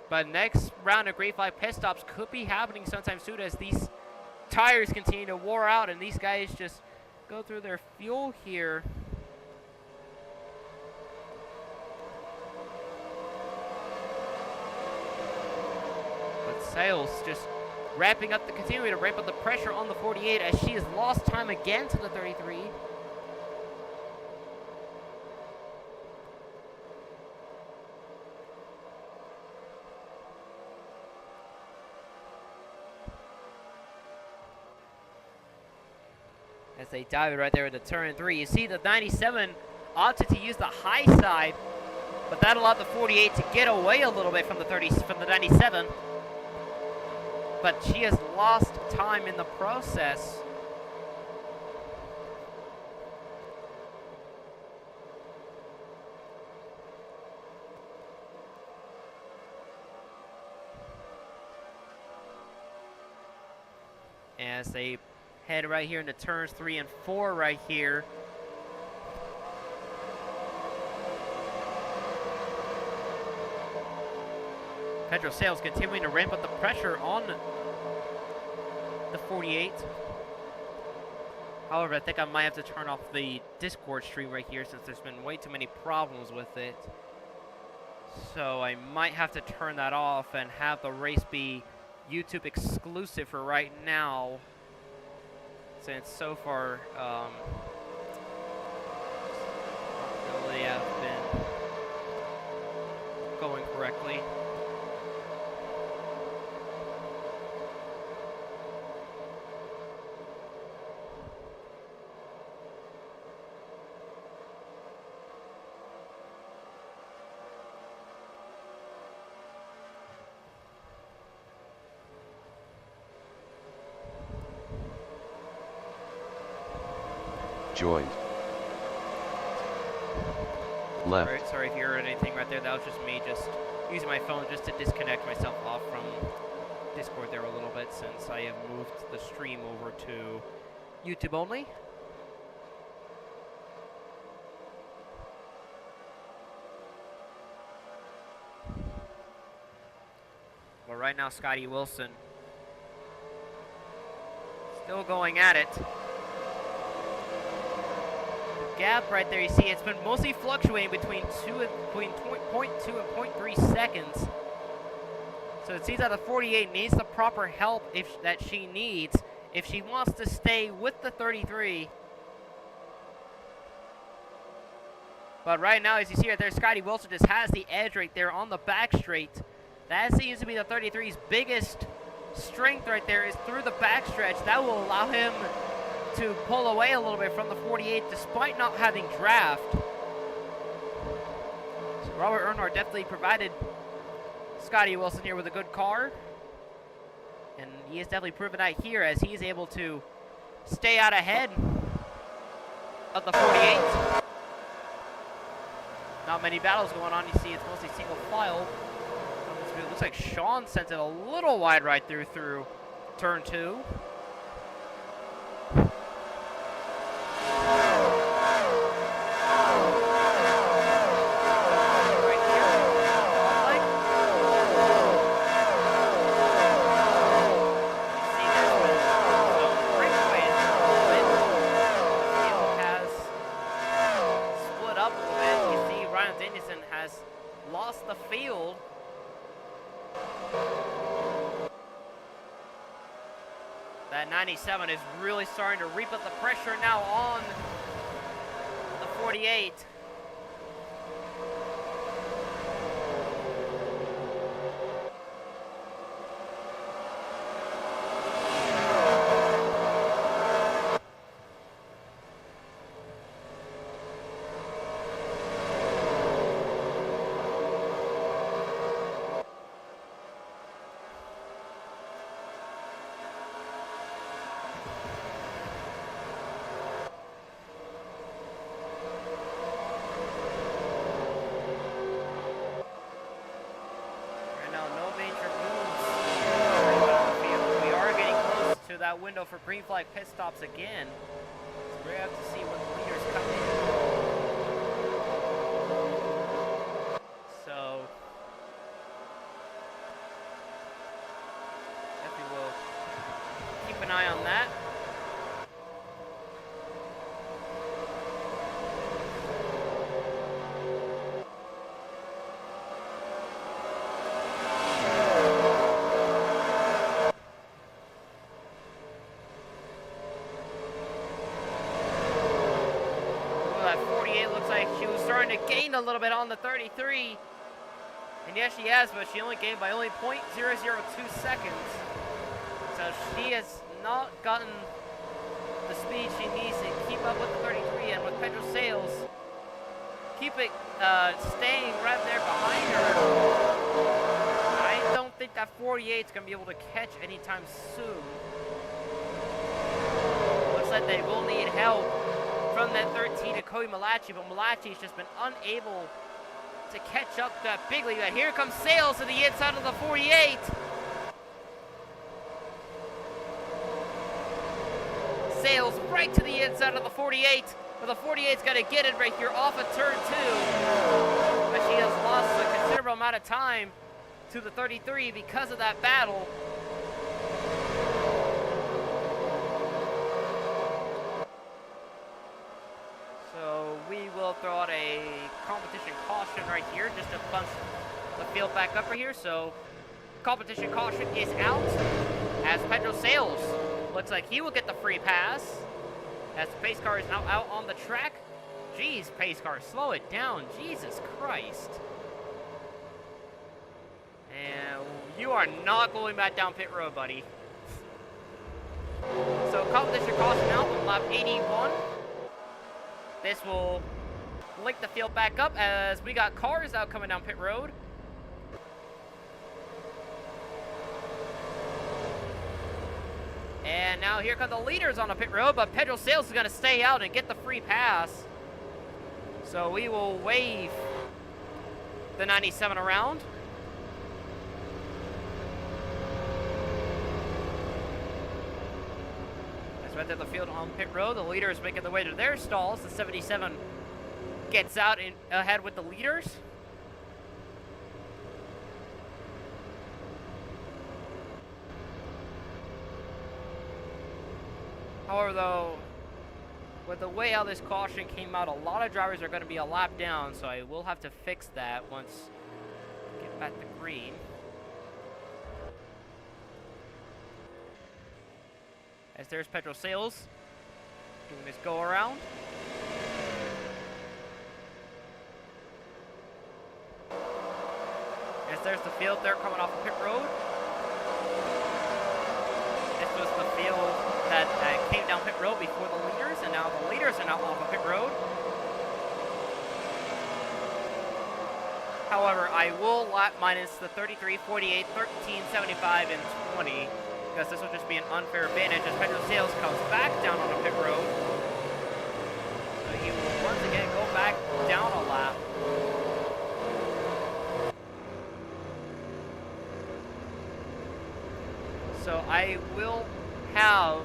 But next round of Grade 5 pit stops could be happening sometime soon as these tires continue to wear out and these guys just go through their fuel here. But Sales just continuing to ramp up the pressure on the 48 as she has lost time again to the 33. As they dive it right there into turn 3. You see the 97 opted to use the high side, but that allowed the 48 to get away a little bit from the 97. But she has lost time in the process. As they head right here into turns 3 and 4 right here. Pedro Sales continuing to ramp up the pressure on the 48. However, I think I might have to turn off the Discord stream right here since there's been way too many problems with it. So I might have to turn that off and have the race be YouTube exclusive for right now, since so far not really have been going correctly. Joined. Left. Sorry if you heard anything right there. That was just me just using my phone just to disconnect myself off from Discord there a little bit, since I have moved the stream over to YouTube only. Well, right now Scotty Wilson still going at it. Gap right there, you see it's been mostly fluctuating between 0.2 and 0.3 seconds. So it seems that the 48 needs the proper help that she needs if she wants to stay with the 33. But right now, as you see right there, Scotty Wilson just has the edge right there on the back straight. That seems to be the 33's biggest strength right there, is through the backstretch. That will allow him to pull away a little bit from the 48 despite not having draft. So Robert Earnhardt definitely provided Scotty Wilson here with a good car, and he has definitely proven that here as he is able to stay out ahead of the 48. Not many battles going on. You see it's mostly single file. It looks like Sean sent it a little wide right through turn 2. That 97 is really starting to reap up the pressure now on the 48. That window for green flag pit stops again. So we have to see when the leaders come in. So definitely will keep an eye on that. To gain a little bit on the 33, and yes, she has, but she only gained by only 0.002 seconds. So she has not gotten the speed she needs to keep up with the 33, and with Pedro Sales staying right there behind her, I don't think that 48 is going to be able to catch anytime soon. Looks like they will need help from that 13 to Cody Malachi, but Malachi's just been unable to catch up to that big lead. And here comes Sales to the inside of the 48. Sales right to the inside of the 48, but the 48's got to get it right here off of turn 2. But she has lost a considerable amount of time to the 33 because of that battle. Will throw out a competition caution right here just to bunch the field back up right here. So competition caution is out as Pedro Sales looks like he will get the free pass as the pace car is now out on the track. Jeez, pace car, slow it down. Jesus Christ. And you are not going back down pit road, buddy. So competition caution out on lap 81. This will link the field back up as we got cars out coming down pit road. And now here come the leaders on the pit road, but Pedro Sales is going to stay out and get the free pass. So we will wave the 97 around. That's right there the field on pit road. The leaders making their way to their stalls. The 77 gets out in ahead with the leaders. However, though, with the way how this caution came out, a lot of drivers are going to be a lap down, so I will have to fix that once I get back to green. As there's Pedro Sales doing his go around. As there's the field there coming off of pit road. This was the field that came down pit road before the leaders, and now the leaders are now off of pit road. However, I will lap minus the 33, 48, 13, 75, and 20, because this will just be an unfair advantage as Pedro Sales comes back down on the pit road. So he will once again go back down a lap. So I will have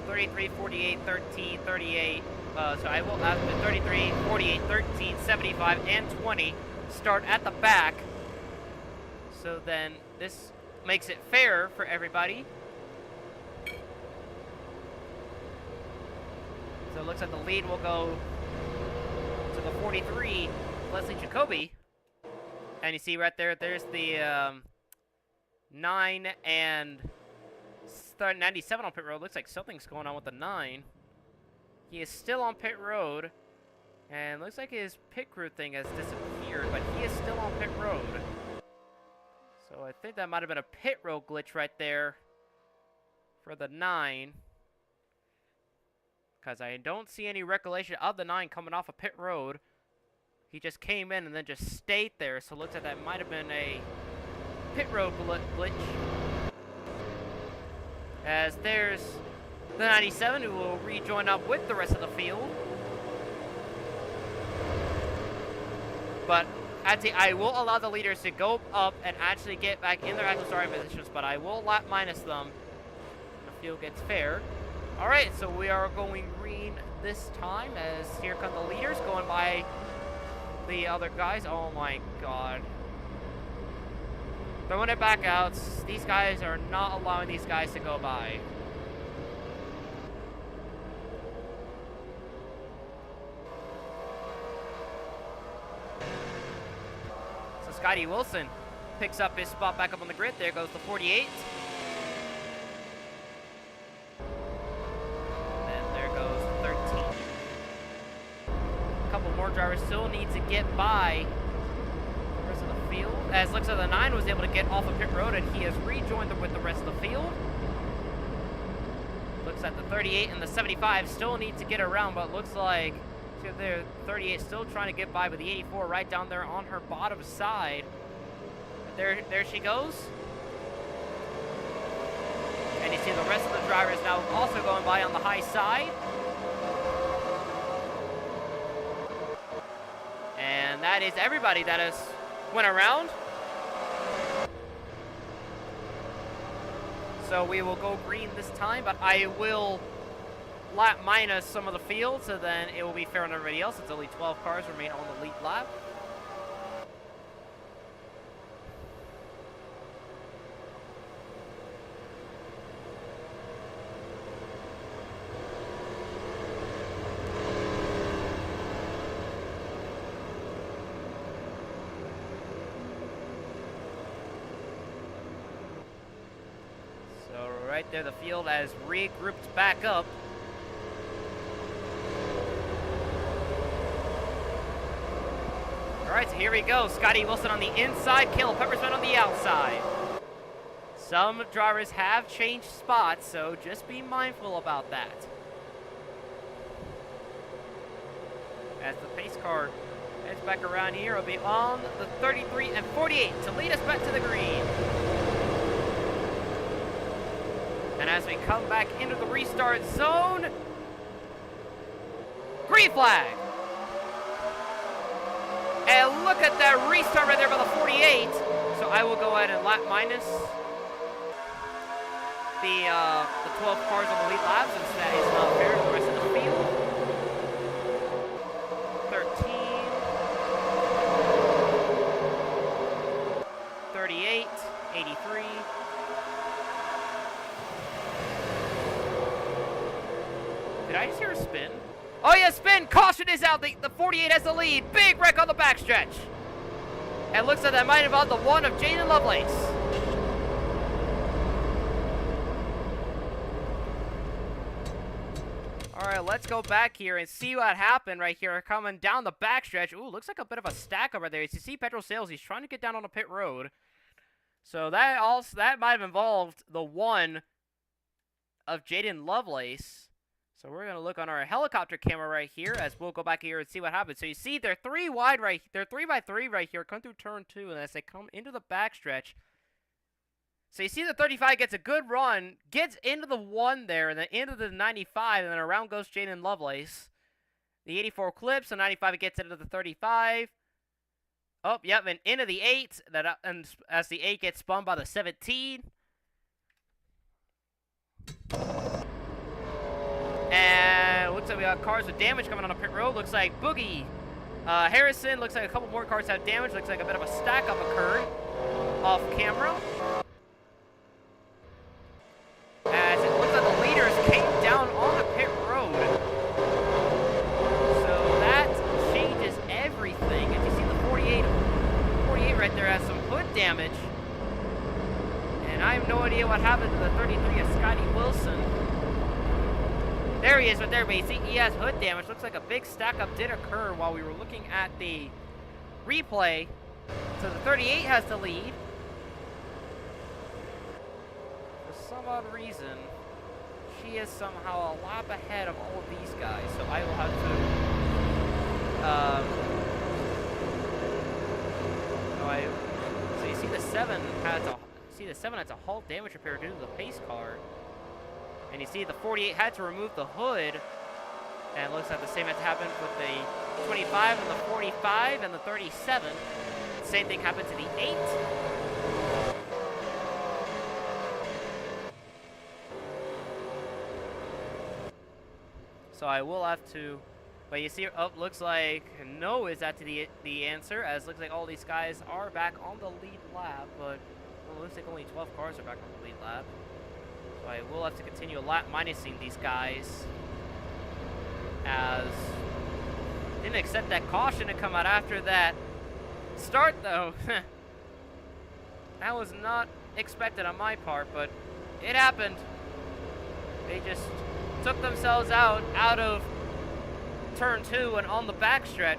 33, 48, 13, 38. So I will have the 33, 48, 13, 75, and 20 start at the back. So then this makes it fair for everybody. So it looks like the lead will go to the 43, Leslie Jacoby. And you see right there, there's the 9 and 97 on pit road. Looks like something's going on with the 9. He is still on pit road. And looks like his pit crew thing has disappeared, but he is still on pit road. So I think that might have been a pit road glitch right there for the 9. Because I don't see any recollection of the 9 coming off of pit road. He just came in and then just stayed there. So it looks like that might have been a pit road glitch. As there's the 97 who will rejoin up with the rest of the field. But actually, I will allow the leaders to go up and actually get back in their actual starting positions. But I will lap minus them. The field gets fair. Alright, so we are going green this time as here come the leaders going by the other guys. Oh my god. Throwing it back out. These guys are not allowing these guys to go by. So Scotty Wilson picks up his spot back up on the grid. There goes the 48. More drivers still need to get by the rest of the field. As looks like the 9 was able to get off of pit road and he has rejoined with the rest of the field. Looks like the 38 and the 75 still need to get around, but looks like the 38 still trying to get by with the 84 right down there on her bottom side. There she goes. And you see the rest of the drivers now also going by on the high side. And that is everybody that has went around. So we will go green this time, but I will lap minus some of the field, so then it will be fair on everybody else. It's only 12 cars remain on the lead lap. Right there, the field has regrouped back up. All right, so here we go. Scotty Wilson on the inside, Caleb Peppersman on the outside. Some drivers have changed spots, so just be mindful about that. As the pace car heads back around here, it'll be on the 33 and 48 to lead us back to the green. And as we come back into the restart zone, green flag. And look at that restart right there by the 48. So I will go ahead and lap minus the 12 cars on the lead laps, since that is not fair to the rest of the field. 13, 38, 83. Did I just hear a spin? Oh yeah, spin! Caution is out! The 48 has the lead! Big wreck on the backstretch! And looks like that might involve the 1 of Jaden Lovelace. Alright, let's go back here and see what happened right here. Coming down the backstretch. Ooh, looks like a bit of a stack over there. As you see Petrol Sales, he's trying to get down on the pit road. So that might have involved the 1 of Jaden Lovelace. So we're going to look on our helicopter camera right here as we'll go back here and see what happens. So you see they're 3 wide right here. They're 3x3 right here. Come through turn 2 and as they come into the backstretch. So you see the 35 gets a good run, gets into the 1 there, and then into the 95, and then around goes Jaden Lovelace. The 84 clips, so 95 gets into the 35. Oh, yep, and into the 8, and as the 8 gets spun by the 17. And looks like we got cars with damage coming on the pit road. Looks like Boogie Harrison. Looks like a couple more cars have damage. Looks like a bit of a stack up occurred off camera. As it looks like the leaders came down on the pit road. So that changes everything. As you see the 48 right there has some hood damage. And I have no no idea what happened to the 33 of Scotty Wilson. There he is right there, but you see he has hood damage. Looks like a big stack up did occur while we were looking at the replay. So the 38 has the lead. For some odd reason, she is somehow a lap ahead of all of these guys. So I will have to. So you see the 7 has a halt damage repair due to the pace car. And you see the 48 had to remove the hood. And it looks like the same has happened with the 25 and the 45 and the 37. Same thing happened to the 8. So I will have to, but you see, oh, looks like no is actually the answer, as looks like all these guys are back on the lead lap, but well, it looks like only 12 cars are back on the lead lap. So I will have to continue lap minusing these guys, as didn't accept that caution to come out after that start though. That was not expected on my part, but it happened. They just took themselves out of turn 2 and on the backstretch.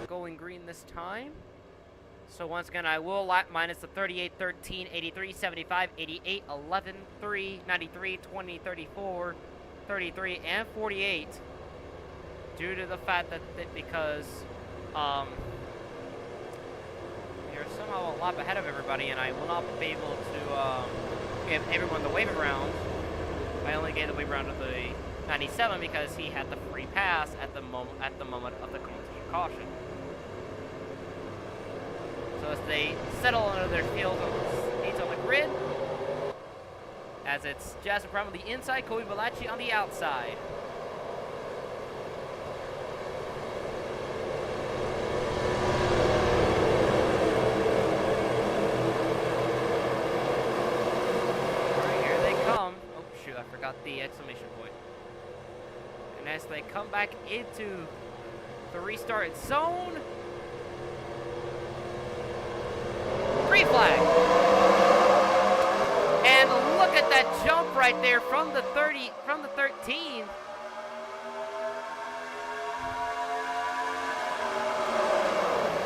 Going green this time. So once again, I will lap minus the 38, 13, 83, 75, 88, 11, 3, 93, 20, 34, 33, and 48. Due to the fact that because you're somehow a lap ahead of everybody, and I will not be able to give everyone the wave around. I only gave the wave around to the 97 because he had the free pass at the moment of the competition caution. So as they settle into their field seats on the grid, as it's Jasper Prime on the inside, Kobe Balachi on the outside. Alright, here they come. Oh shoot, I forgot the exclamation point. And as they come back into the restart zone, green flag. And look at that jump right there from the 13.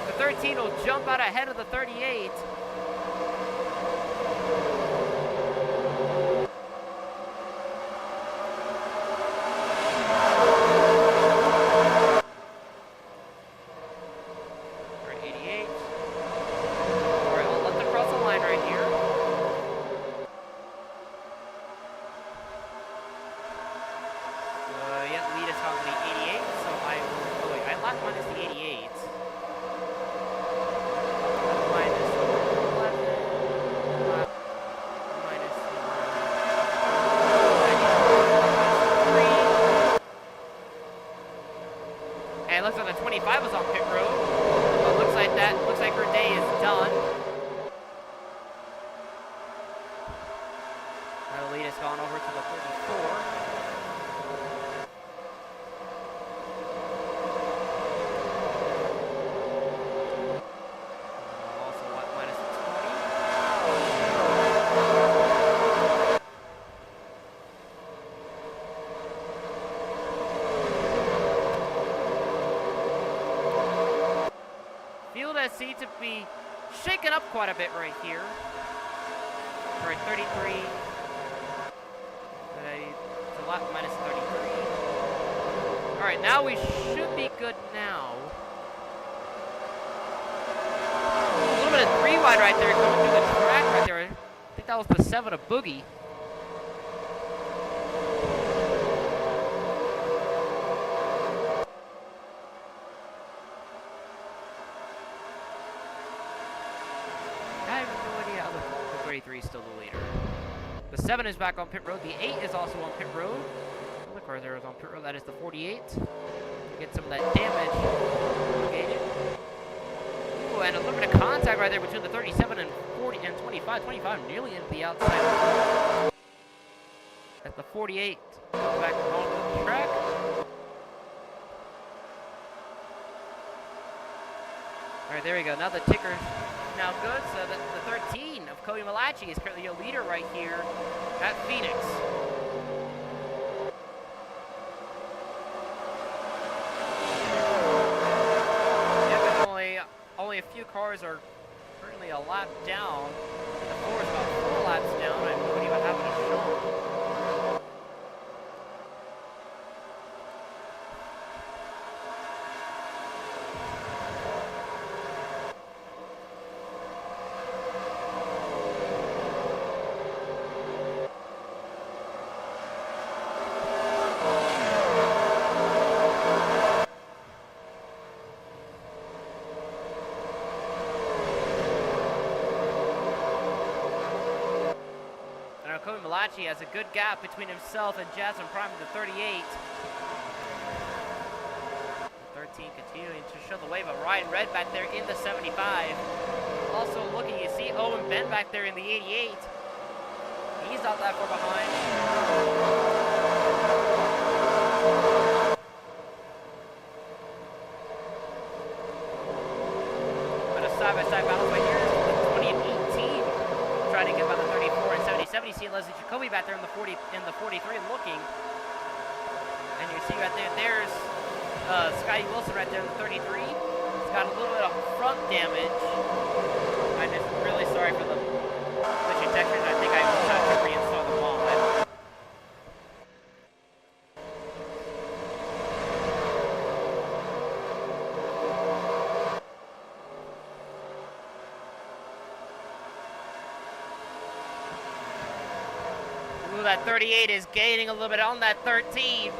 The 13 will jump out ahead of the 38. Seems to be shaken up quite a bit right here. We're at 33. It's a lot minus 33. Alright, now we should be good now. A little bit of 3 wide right there coming through the track right there. I think that was the 7 of Boogie. 7 is back on pit road. The 8 is also on pit road. Another car there is on pit road. That is the 48. Get some of that damage mitigated. Ooh, and a little bit of contact right there between the 37 and 40 and 25. 25 nearly into the outside. At the 48. Goes back onto the track. Alright, there we go. Now the ticker's now good. So the 13 of Cody Malachi is currently a leader right here at Phoenix. Yeah, but only a few cars are currently a lap down. The 4 is about 4 laps down. I have no idea what happened to Sean. Cody Malachi has a good gap between himself and Jasmine Prime at the 38. 13 continuing to show the way, but Ryan Red back there in the 75. Also looking, you see Owen Ben back there in the 88. He's not that far behind. But a side-by-side battle right here. 20 and 18 trying to get by the 34 and 77. You see Leslie Jacoby back there in the 43 looking. And you see right there, there's Scotty Wilson right there in the 33. He's got a little bit of front damage. I'm just really sorry for the glitchy textures. I think I will have to reinstall the bomb. Ooh, that 38 is gaining a little bit on that 13.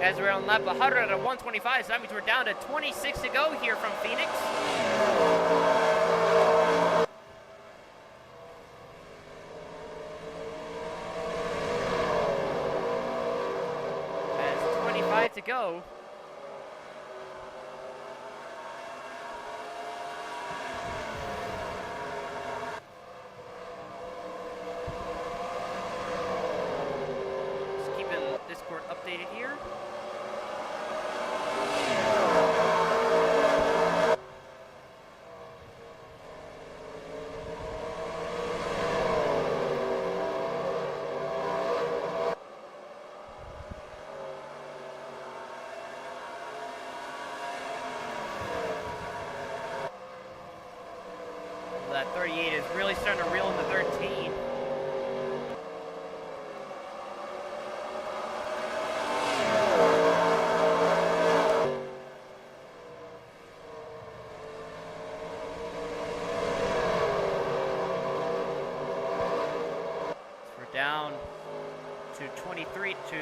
As we're on lap 100 at 125, so that means we're down to 26 to go here from Phoenix. As 25 to go. Just keeping Discord updated here. That 38 is really starting to reel in the 13. So we're down to 23 to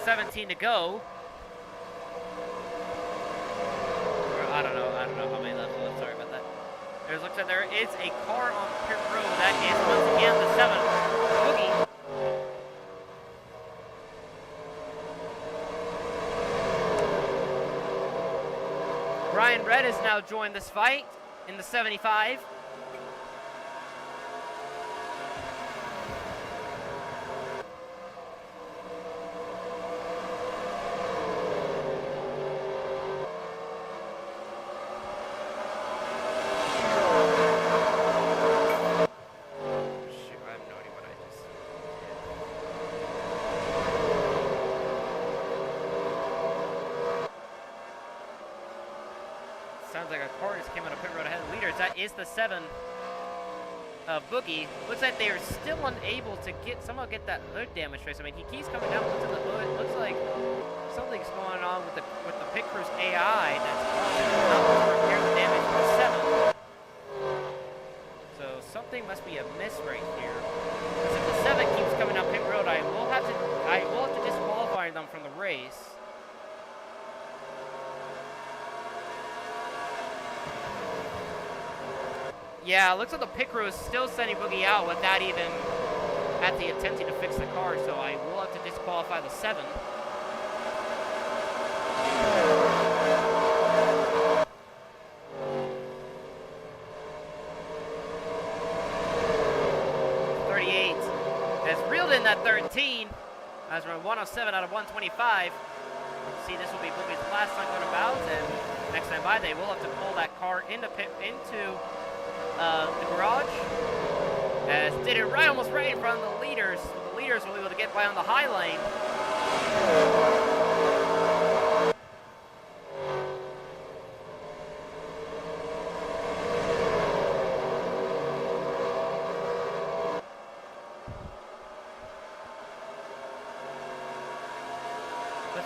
17 to go. I don't know how many left. Sorry about that. There's looks like there is a car on pit road. That is once again the 7 Boogie. Ryan Red has now joined this fight in the 75. Sounds like a car just came out of pit road ahead of the leaders. That is the 7 Boogie. Looks like they are still unable to somehow get that hood damage trace. I mean, he keeps coming down to the hood. Looks like something's going on with the pit crew's AI that's not able to repair the damage to the 7. So something must be amiss right here. Because if the 7 keeps coming down pit road, I will have to disqualify them from the race. Yeah, it looks like the pit crew is still sending Boogie out without even actually attempting to fix the car, so I will have to disqualify the 7. Has reeled in that 13 as we're 107 out of 125. See, this will be Boogie's last time going about, and next time by, they will have to pull that car into the garage. As did it right, almost right in front of the leaders. The leaders will be able to get by on the high lane.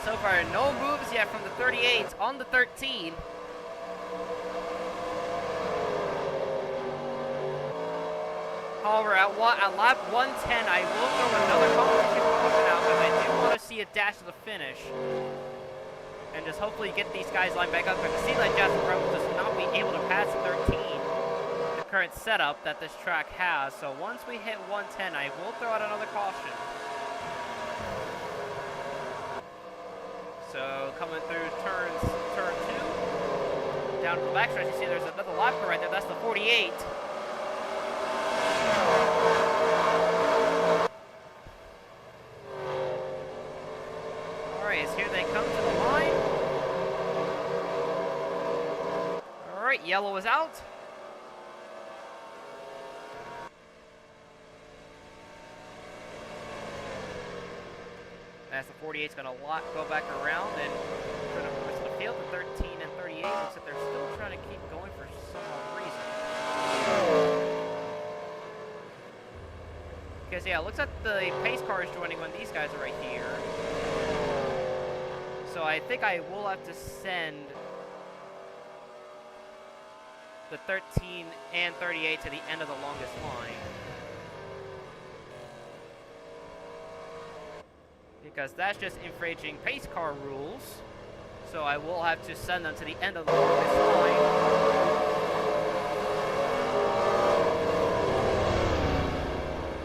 So far, no moves yet from the 38 on the 13. However, at lap 110, I will throw another competition caution out because I do want to see a dash to the finish. And just hopefully get these guys lined back up. Because it seems like Jasper Brown will just not be able to pass the 13, the current setup that this track has. So once we hit 110, I will throw out another caution. So coming through turn 2, down to the backstretch, you see there's another lap car right there. That's the 48. All right, here they come to the line. All right, yellow is out. As the 48's going to go back around and turn up the rest of the field. The 13 and 38 looks like they're still trying to keep going for some odd reason. Because, yeah, it looks like the pace car is joining when these guys are right here. So I think I will have to send the 13 and 38 to the end of the longest line. Because that's just infringing pace car rules. So I will have to send them to the end of the longest line.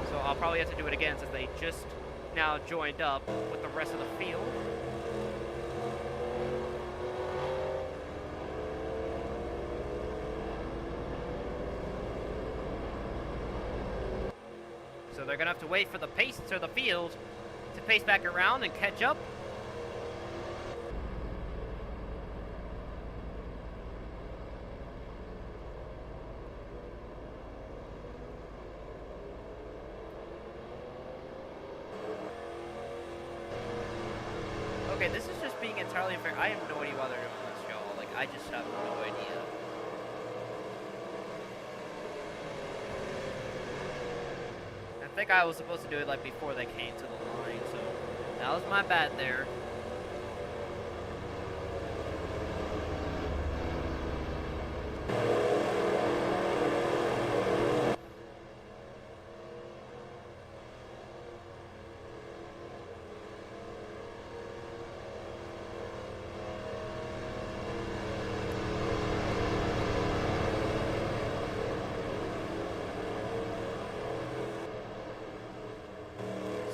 So I'll probably have to do it again since they just now joined up with the rest of the field. So they're gonna have to wait for the pace to the field to pace back around and catch up. Okay, this is just being entirely unfair. I have no idea why they're doing this, y'all. Like, I just have no idea. I think I was supposed to do it like before they came to the line, so that was my bad there.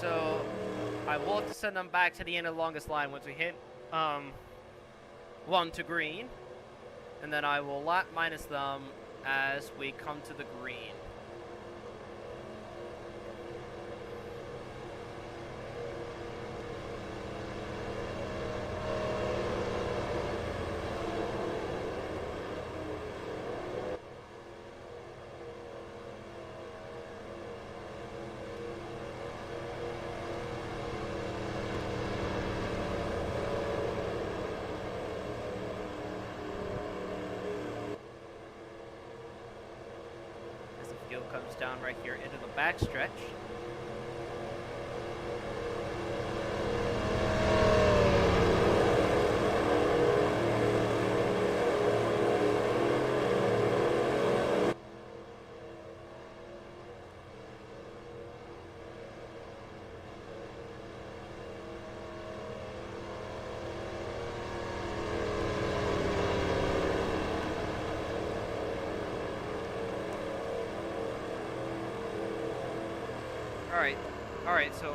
So I will have to send them back to the end of the longest line once we hit 1 to green, and then I will lap minus them as we come to the green. Comes down right here into the backstretch. Alright. Alright, so,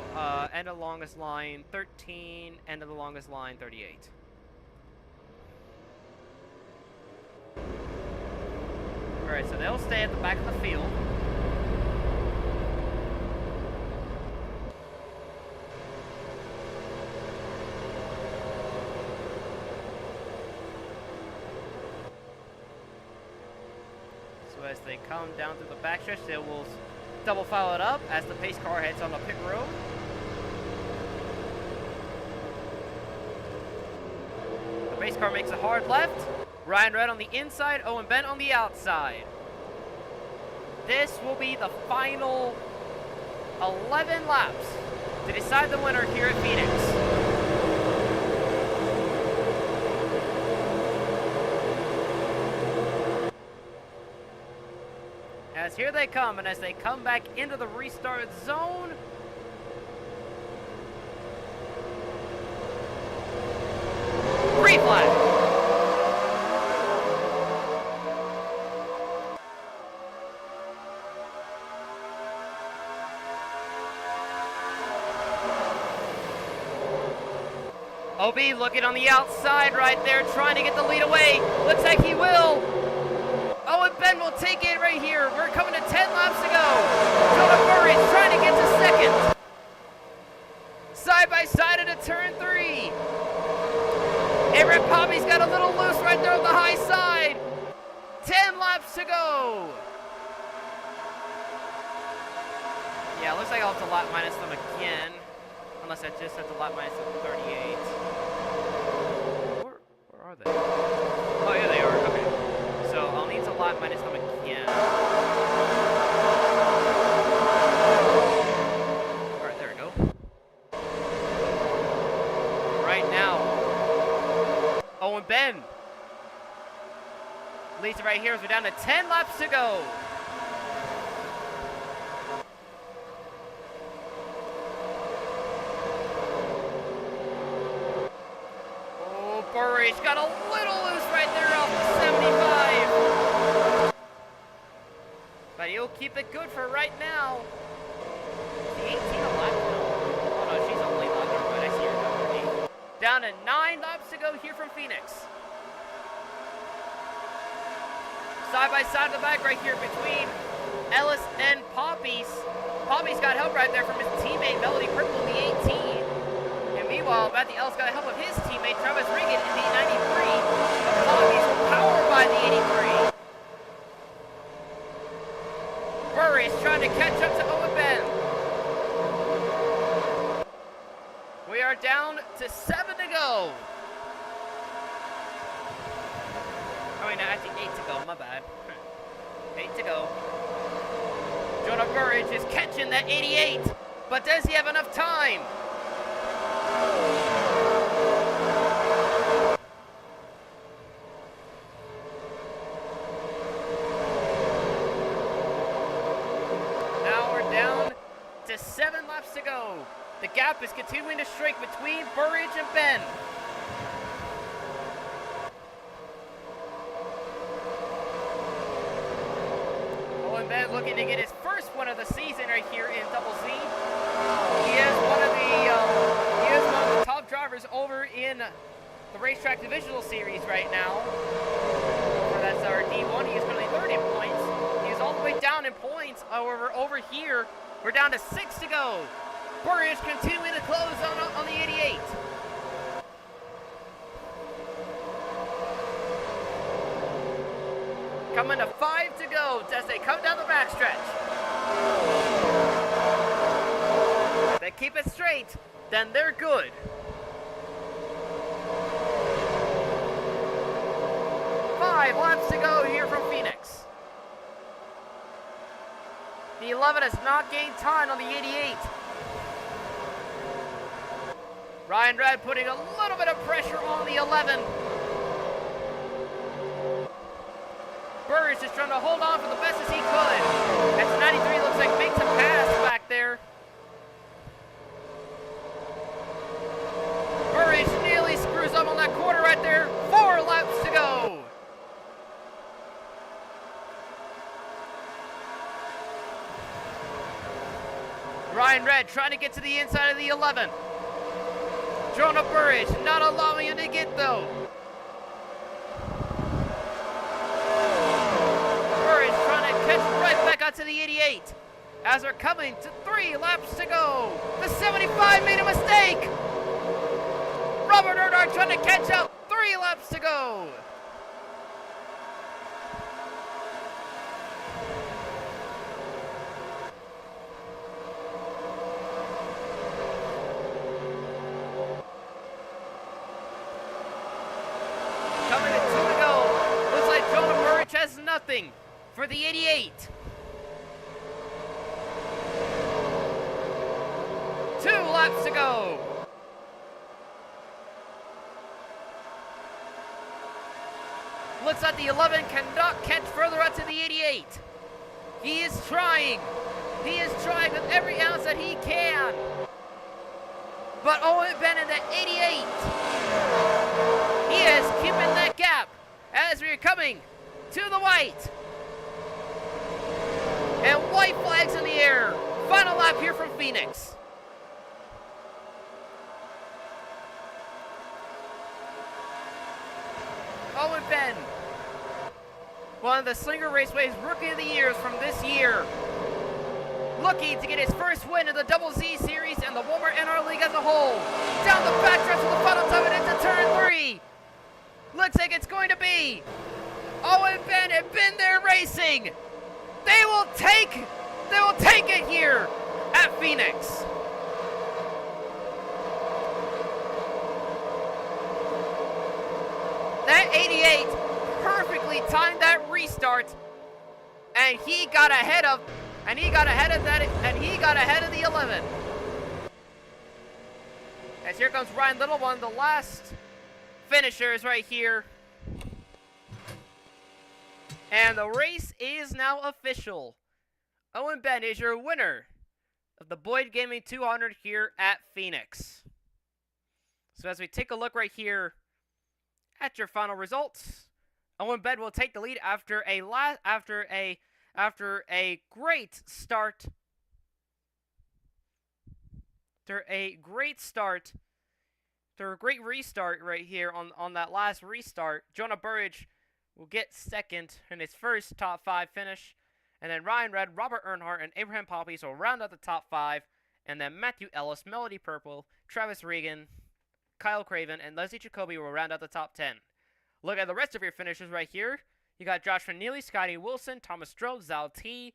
end of the longest line, 13. End of the longest line, 38. Alright, so they'll stay at the back of the field. So as they come down through the backstretch, they will double file it up as the pace car heads on the pit road. The pace car makes a hard left. Ryan Red on the inside, Owen Bent on the outside. This will be the final 11 laps to decide the winner here at Phoenix. As here they come, and as they come back into the restart zone, green flag. OB looking on the outside right there, trying to get the lead away. Looks like he will. Owen Bent will take it right here. We're coming to 10 laps to go. Jonah Murray's trying to get to second. Side by side into turn 3. Aaron Poppy's got a little loose right there on the high side. 10 laps to go. Yeah, looks like I'll have to lap minus them again. Unless I just have to lap minus them 38. Where are they? Oh, yeah, they are. Okay. So I'll need to lap minus them again. Alright, there we go. Right now, Owen Bent leads it right here as we're down to 10 laps to go. Burridge got a little loose right there off the 75. But he'll keep it good for right now. The 18 a lap now. Oh no, she's only lapping, but I see her number 8. Down to 9 laps to go here from Phoenix. Side by side of the back right here between Ellis and Poppy's. Poppy's got help right there from his teammate Melody Purple in the 18. Meanwhile, Matthew Ellis got the help of his teammate Travis Regan in the 93. Poppy's powered by the 83. Burridge trying to catch up to Owen Bent. We are down to 7 to go. Oh wait, no, actually 8 to go. My bad. 8 to go. Jonah Burridge is catching that 88, but does he have enough time? Now we're down to 7 laps to go. The gap is continuing to shrink between Burridge and Bent. Owen Bent looking to get his first one of the season right here in Double Z. He is one of the top drivers over in the Racetrack Divisional Series right now. That's our D1. He is currently 30 points. He is all the way down in points. However, over here, we're down to 6 to go. Burridge continuing to close on the 88. Coming to 5 to go as they come down the backstretch. If they keep it straight, then they're good. Five laps to go here from Phoenix. The 11 has not gained time on the 88. Ryan Red putting a little bit of pressure on the 11. Burridge just trying to hold on for the best as he could. As the 93 looks like makes a pass back there. Burridge nearly screws up on that corner right there. 4 laps to go. Ryan Red trying to get to the inside of the 11. Jonah Burridge not allowing him to get though. Burridge trying to catch right back onto the 88. As they're coming to 3 laps to go. The 75 made a mistake. Robert Earnhardt trying to catch up. 3 laps to go. Coming to 2 to go. Looks like Jonah Burridge has nothing for the 88. 2 laps to go. Looks like the 11 cannot catch further up to the 88. He is trying. He is trying with every ounce that he can. But Owen Ben in the 88. He is keeping that gap as we are coming to the white. And white flags in the air. Final lap here from Phoenix. Owen Ben, one of the Slinger Raceways Rookie of the Years from this year, looking to get his first win in the Double Z Series and the Walmart NR League as a whole. Down the backstretch for the final time and into turn 3. Looks like it's going to be Owen Ben and Ben there racing. They will take it here at Phoenix. That 88 perfectly timed that restart, and he got ahead of the 11. As here comes Ryan Little, one of the last finishers right here. And the race is now official. Owen Ben is your winner of the Boyd Gaming 200 here at Phoenix. So as we take a look right here at your final results, Owen Ben will take the lead after a great start. After a great restart right here on that last restart. Jonah Burridge will get second in his first top 5 finish. And then Ryan Red, Robert Earnhardt, and Abraham Poppies will round out the top 5. And then Matthew Ellis, Melody Purple, Travis Regan, Kyle Craven, and Leslie Jacoby will round out the top 10. Look at the rest of your finishers right here. You got Josh Neely, Scotty Wilson, Thomas Stroh, Zal T,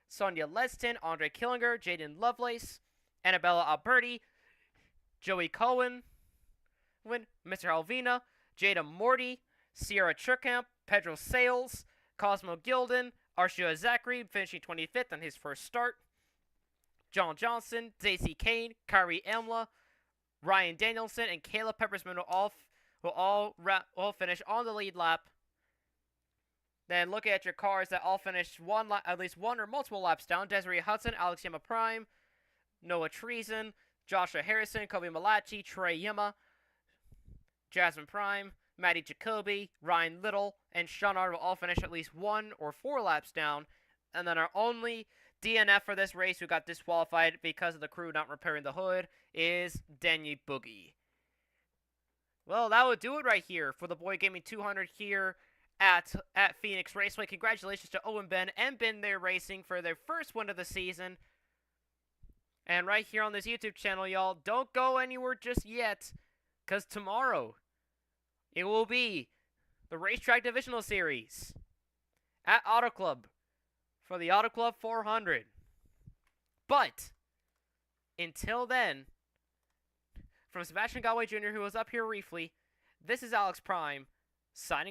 Sonia Leston, Andre Killinger, Jaden Lovelace, Annabella Alberti, Joey Cohen, Mr. Alvina, Jada Morty, Sierra Trickamp, Pedro Sales, Cosmo Gilden, Arshia Zachary finishing 25th on his first start, John Johnson, Daisy Kane, Kyrie Emla, Ryan Danielson, and Kayla Peppersman will all finish on the lead lap. Then look at your cars that all finished at least one or multiple laps down. Desiree Hudson, Alex Yama Prime, Noah Treason, Joshua Harrison, Kobe Malachi, Trey Yama, Jasmine Prime, Maddie Jacoby, Ryan Little, and Sean Ard will all finish at least 1 or 4 laps down. And then our only DNF for this race who got disqualified because of the crew not repairing the hood is Daniel Boogie. Well, that would do it right here for the Boyd Gaming 200 here at Phoenix Raceway. Congratulations to Owen Ben and Ben There Racing for their first win of the season. And right here on this YouTube channel, y'all, don't go anywhere just yet, because tomorrow it will be the Racetrack Divisional Series at Auto Club for the Auto Club 400. But until then, from Sebastian Galway Jr., who was up here briefly, this is Alex Prime signing